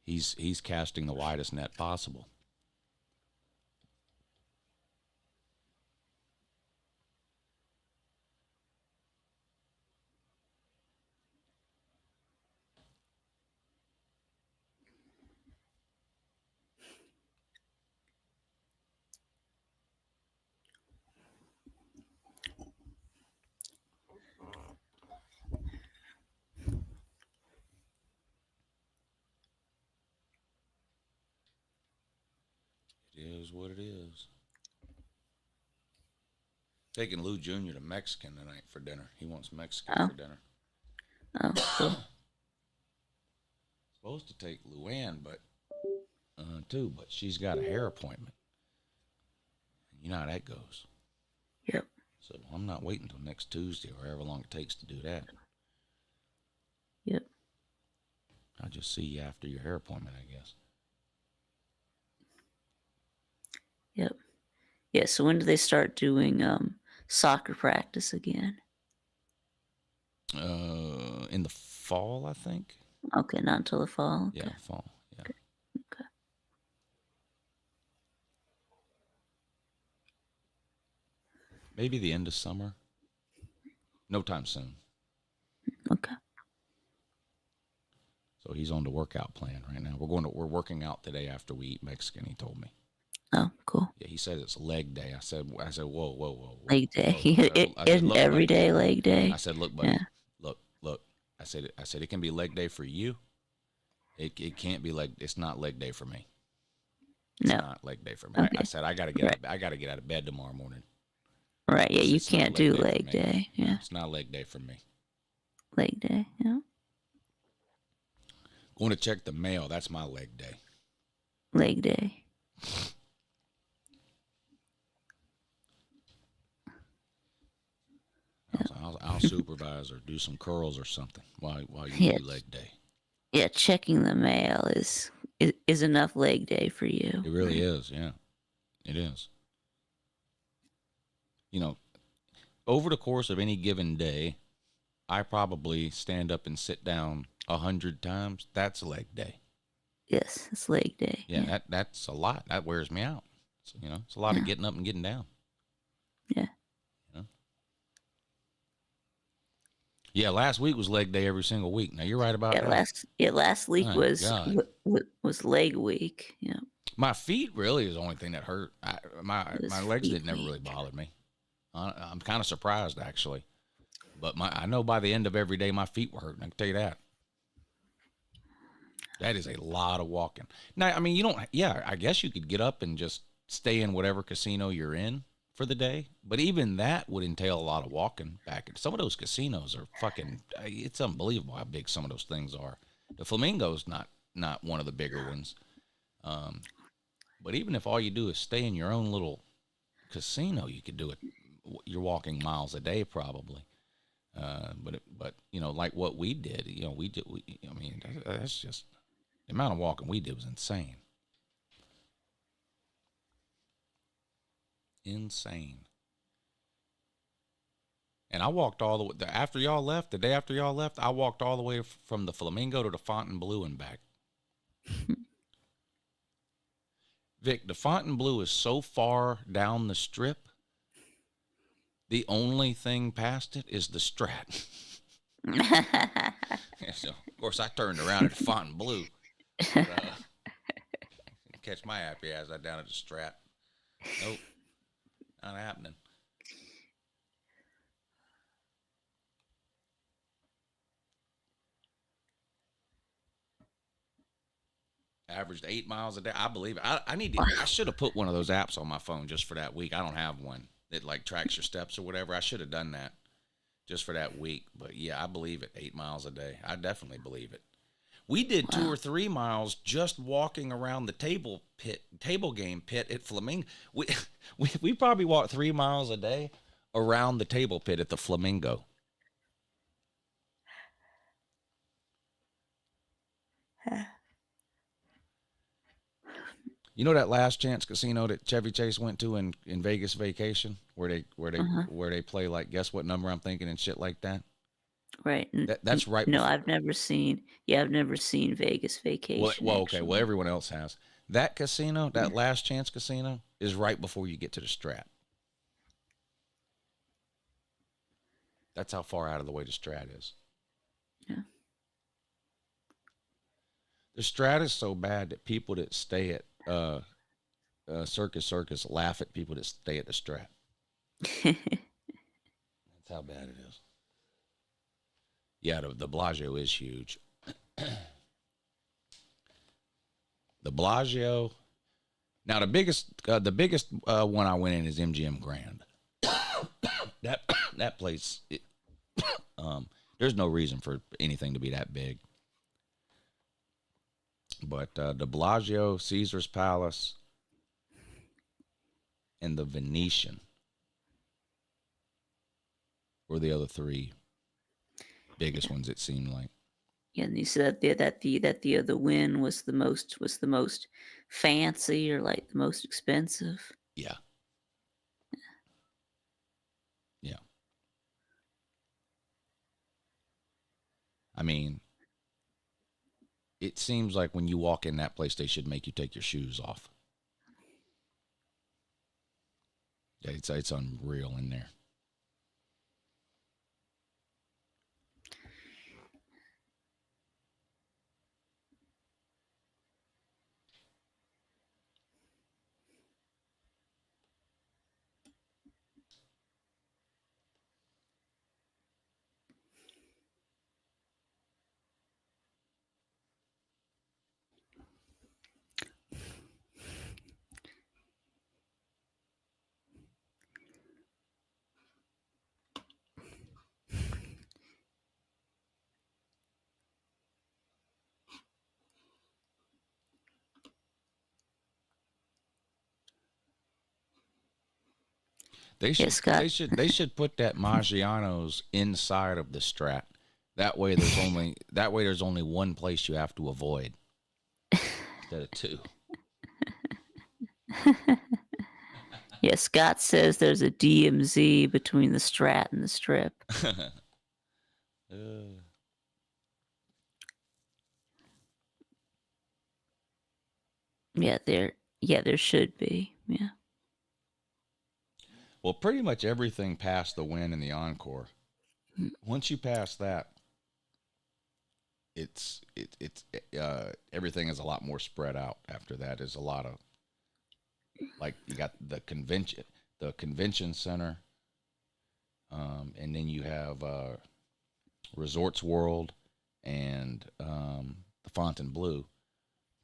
he's casting the widest net possible. It is what it is. Taking Lou Jr. to Mexican tonight for dinner. He wants Mexican for dinner. Oh, cool. Supposed to take Luann, too, but she's got a hair appointment. You know how that goes. Yep. So I'm not waiting until next Tuesday or however long it takes to do that. Yep. I'll just see you after your hair appointment, I guess. Yep. Yeah, so when do they start doing soccer practice again? In the fall, I think. Okay, not until the fall. Okay. Yeah, fall. Yeah. Okay. Maybe the end of summer. No time soon. Okay. So he's on the workout plan right now. We're working out today after we eat Mexican. He told me. Oh, cool. Yeah, he said it's leg day. I said, whoa. Leg day. I said, look, Every buddy. day leg day. I said, look, buddy. Yeah. Look. I said it can be leg day for you. It can't be it's not leg day for me. It's No. not leg day for me. Okay. I said I gotta get out of bed tomorrow morning. Right. Yeah, you It's not can't do for leg me. day. Yeah. It's not leg day for me. Leg day. Yeah. Going to check the mail. That's my leg day. Leg day. I'll supervise or do some curls or something while you Yes. do leg day. Yeah, checking the mail is enough leg day for you. It really is. Yeah, it is. You know, over the course of any given day, I probably stand up and sit down 100 times. That's leg day. Yes, it's leg day. Yeah, that's a lot. That wears me out. So, it's a lot of getting up and getting down. Yeah. Yeah, last week was leg day every single week. Now you're right about that. Last week My was God. was leg week. Yeah. My feet really is the only thing that hurt. My It was legs feet didn't never really week. bother me. I'm kind of surprised actually, but I know by the end of every day my feet were hurting. I can tell you that. That is a lot of walking. Now, I mean, you don't. Yeah, I guess you could get up and just stay in whatever casino you're in for the day, but even that would entail a lot of walking back. Some of those casinos are fucking. It's unbelievable how big some of those things are. The Flamingo's not one of the bigger ones. But even if all you do is stay in your own little casino, you could do it. You're walking miles a day probably. But like what we did, I mean, that's just the amount of walking we did was insane. Insane. And I walked all the way after y'all left. The day after y'all left, I walked all the way from the Flamingo to the Fontainebleau and back. Vic, the Fontainebleau is so far down the strip. The only thing past it is the Strat. So, of course, I turned around at the Fontainebleau. But, catch my happy ass down at the Strat. Nope, not happening. Averaged 8 miles a day. I believe it. I should have put one of those apps on my phone just for that week. I don't have one that like tracks your steps or whatever. I should have done that just for that week. But yeah, I believe it. 8 miles a day. I definitely believe it. We did 2 or 3 miles just walking around the table game pit at Flamingo. We probably walked 3 miles a day around the table pit at the Flamingo. You know that Last Chance Casino that Chevy Chase went to in Vegas Vacation, where they play like guess what number I'm thinking and shit like that. Right. That's right. No, before- I've never seen. Yeah, I've never seen Vegas Vacation. Well, okay. actually. Well, everyone else has. That casino, that Last Chance Casino, is right before you get to the Strat. That's how far out of the way the Strat is. Yeah. The Strat is so bad that people that stay at Circus laugh at people that stay at the Strat. That's how bad it is. Yeah, the Bellagio is huge. The Bellagio. Now the biggest one I went in is MGM Grand. that place. There's no reason for anything to be that big. But the Bellagio, Caesar's Palace, and the Venetian were the other 3 biggest ones. It seemed like. Yeah, and you said that the Wynn was the most fancy or like the most expensive. Yeah. Yeah. I mean, it seems like when you walk in that place, they should make you take your shoes off. Yeah, it's unreal in there. Yeah, Scott. They should put that Maggiano's inside of the Strat. That way there's only one place you have to avoid instead of two. Yeah, Scott says there's a DMZ between the Strat and the Strip. Yeah, there should be. Yeah. Well, pretty much everything past the Win and the Encore. Once you pass that, it's everything is a lot more spread out. After that is a lot of, like, you got the convention center, and then you have Resorts World and the Fontainebleau,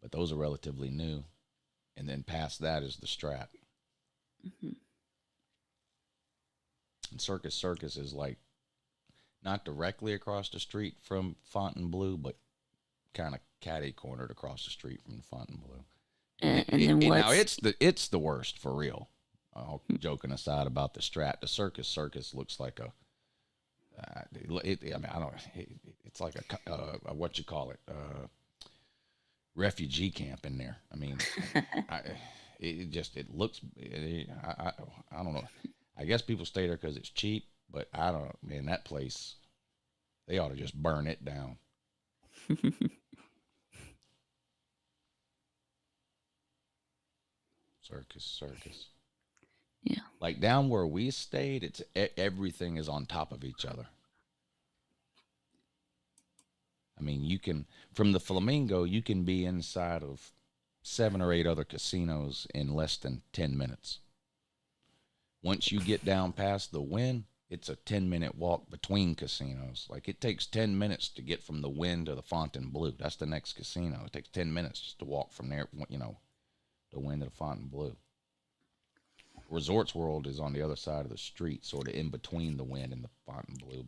but those are relatively new. And then past that is the Strat. Mm-hmm. And Circus is like not directly across the street from Fontainebleau, but kind of catty cornered across the street from Fontainebleau. And then now it's the worst for real. Joking aside about the Strat, the Circus looks like a. It's like a what you call it, refugee camp in there. I mean, it looks. I don't know. I guess people stay there because it's cheap, but I don't know. Man, that place, they ought to just burn it down. Circus. Yeah. Like down where we stayed, it's everything is on top of each other. I mean, you can, from the Flamingo, you can be inside of 7 or 8 other casinos in less than 10 minutes. Once you get down past the Win, it's a 10-minute walk between casinos. Like, it takes 10 minutes to get from the Win to the Fontainebleau. That's the next casino. It takes 10 minutes just to walk from there, the Win to the Fontainebleau. Resorts World is on the other side of the street, sort of in between the Win and the Fontainebleau,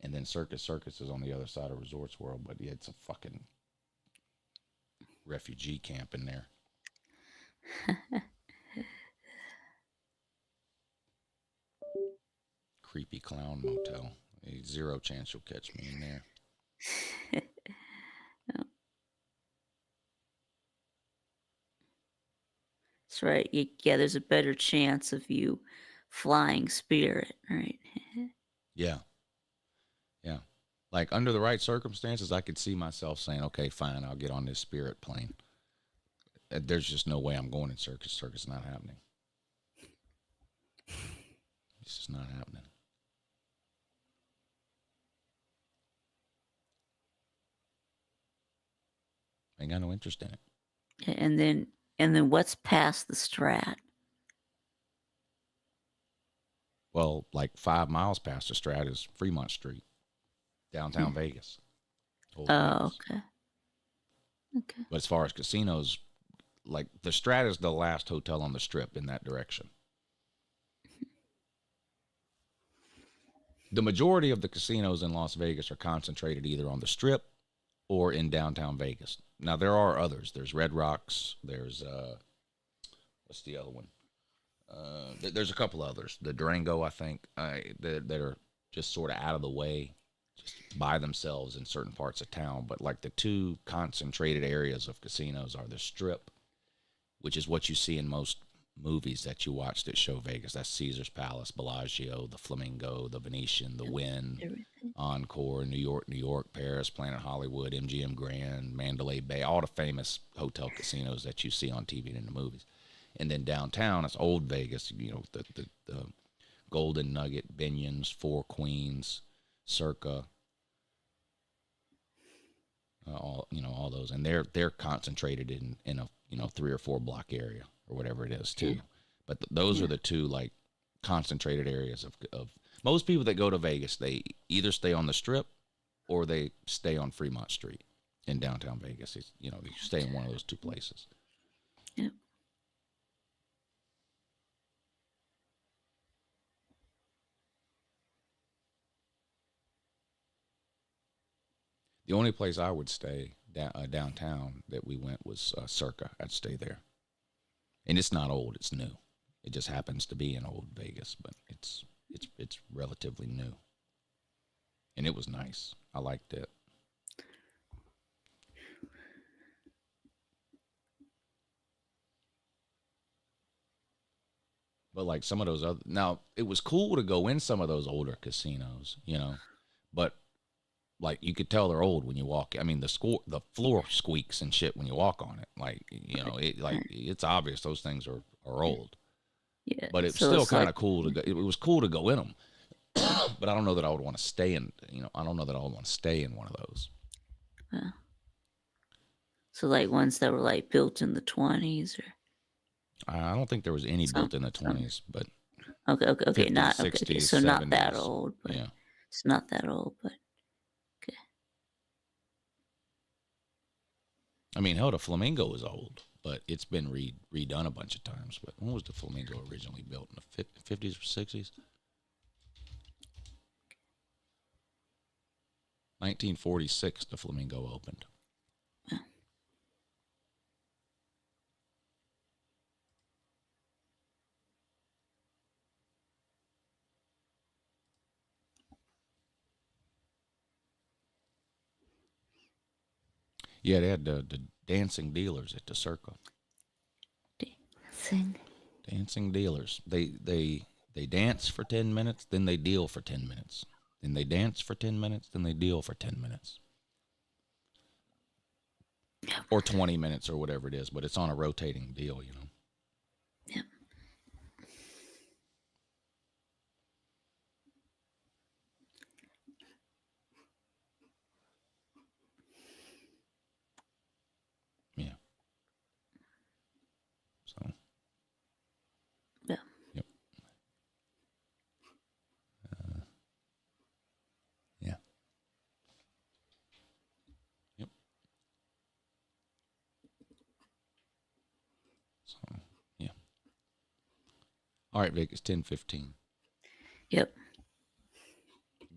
and then Circus is on the other side of Resorts World, but yeah, it's a fucking refugee camp in there. Creepy clown motel. Zero chance you'll catch me in there. That's right. Yeah, there's a better chance of you flying Spirit, right? Yeah. Like, under the right circumstances, I could see myself saying, okay, fine, I'll get on this Spirit plane. There's just no way I'm going in Circus. Circus not happening. It's just not happening. Ain't got no interest in it. And then what's past the Strat? Well, like 5 miles past the Strat is Fremont Street, downtown Vegas. Old Vegas. Okay. But as far as casinos, like, the Strat is the last hotel on the Strip in that direction. The majority of the casinos in Las Vegas are concentrated either on the Strip or in downtown Vegas. Now, there are others. There's Red Rocks. There's, what's the other one? There's a couple others. The Durango, I think, that are just sort of out of the way, just by themselves in certain parts of town. But, like, the two concentrated areas of casinos are the Strip, which is what you see in most movies that you watch that show Vegas. That's Caesar's Palace, Bellagio, the Flamingo, the Venetian, the Wynn, Everything. Encore, New York, Paris, Planet Hollywood, MGM Grand, Mandalay Bay, all the famous hotel casinos that you see on TV and in the movies. And then downtown, it's old Vegas, you know, the Golden Nugget, Binion's, Four Queens, Circa, all those. And they're concentrated in a, 3 or 4 block area or whatever it is too. Yeah. But those are the two like concentrated areas of most people that go to Vegas. They either stay on the Strip or they stay on Fremont Street in downtown Vegas. It's, you stay in one of those two places. Yep. The only place I would stay downtown that we went was Circa. I'd stay there. And it's not old, it's new. It just happens to be in old Vegas, but it's relatively new. And it was nice. I liked it. But like some of those other, now it was cool to go in some of those older casinos, but like you could tell they're old when you walk. I mean, the floor squeaks and shit when you walk on it. Like, it's obvious those things are old. Yeah. But it's so still it's kind of like, cool to go. It was cool to go in them. But I don't know that I would want to stay in, I don't know that I would want to stay in one of those. So like ones that were like built in the 20s or. I don't think there was any built in the 20s, but Okay, 50s, not 60s, okay. So not that 70s. old, but Yeah. it's not that old, but okay. I mean, hell, the Flamingo is old, but it's been redone a bunch of times. But when was the Flamingo originally built? In the 50s or 60s? 1946, the Flamingo opened. Yeah, they had the dancing dealers at the Circle. Dancing dealers. They dance for 10 minutes, then they deal for 10 minutes. Then they dance for 10 minutes, then they deal for 10 minutes. Or 20 minutes or whatever it is, but it's on a rotating deal, Yep. Yeah. So. Yeah. Yep. Yeah. Yep. So, yeah. All right, Vic, it's 10:15. Yep.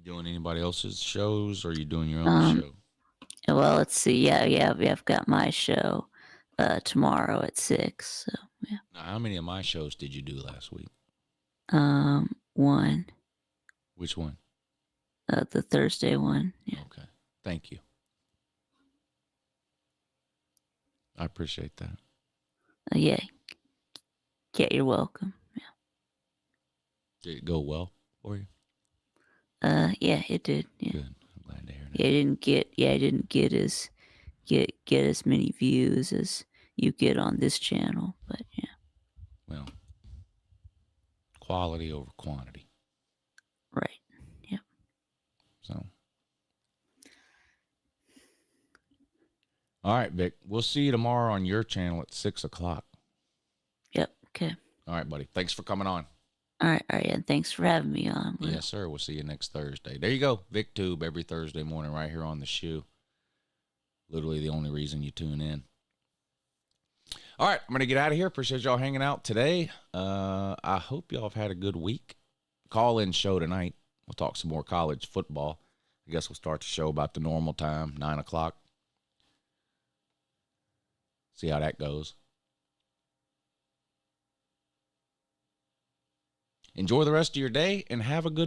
Doing anybody else's shows, or are you doing your own show? Well, let's see. Yeah. I've got my show tomorrow at 6. So yeah. Now, how many of my shows did you do last week? One. Which one? The Thursday one. Yeah. Okay. Thank you. I appreciate that. Yeah. Yeah, you're welcome. Did it go well for you? Yeah, it did. Yeah. Good. I'm glad to hear that. Yeah, I didn't get as many views as you get on this channel, but yeah. Well, quality over quantity. Right. Yep. So. All right, Vic. We'll see you tomorrow on your channel at 6 o'clock. Yep. Okay. All right, buddy. Thanks for coming on. All right. And thanks for having me on. Lou. Yes, sir. We'll see you next Thursday. There you go. Vikstube every Thursday morning right here on the shoe. Literally the only reason you tune in. All right. I'm going to get out of here. Appreciate y'all hanging out today. I hope y'all have had a good week. Call-in show tonight. We'll talk some more college football. I guess we'll start the show about the normal time, 9 o'clock. See how that goes. Enjoy the rest of your day and have a good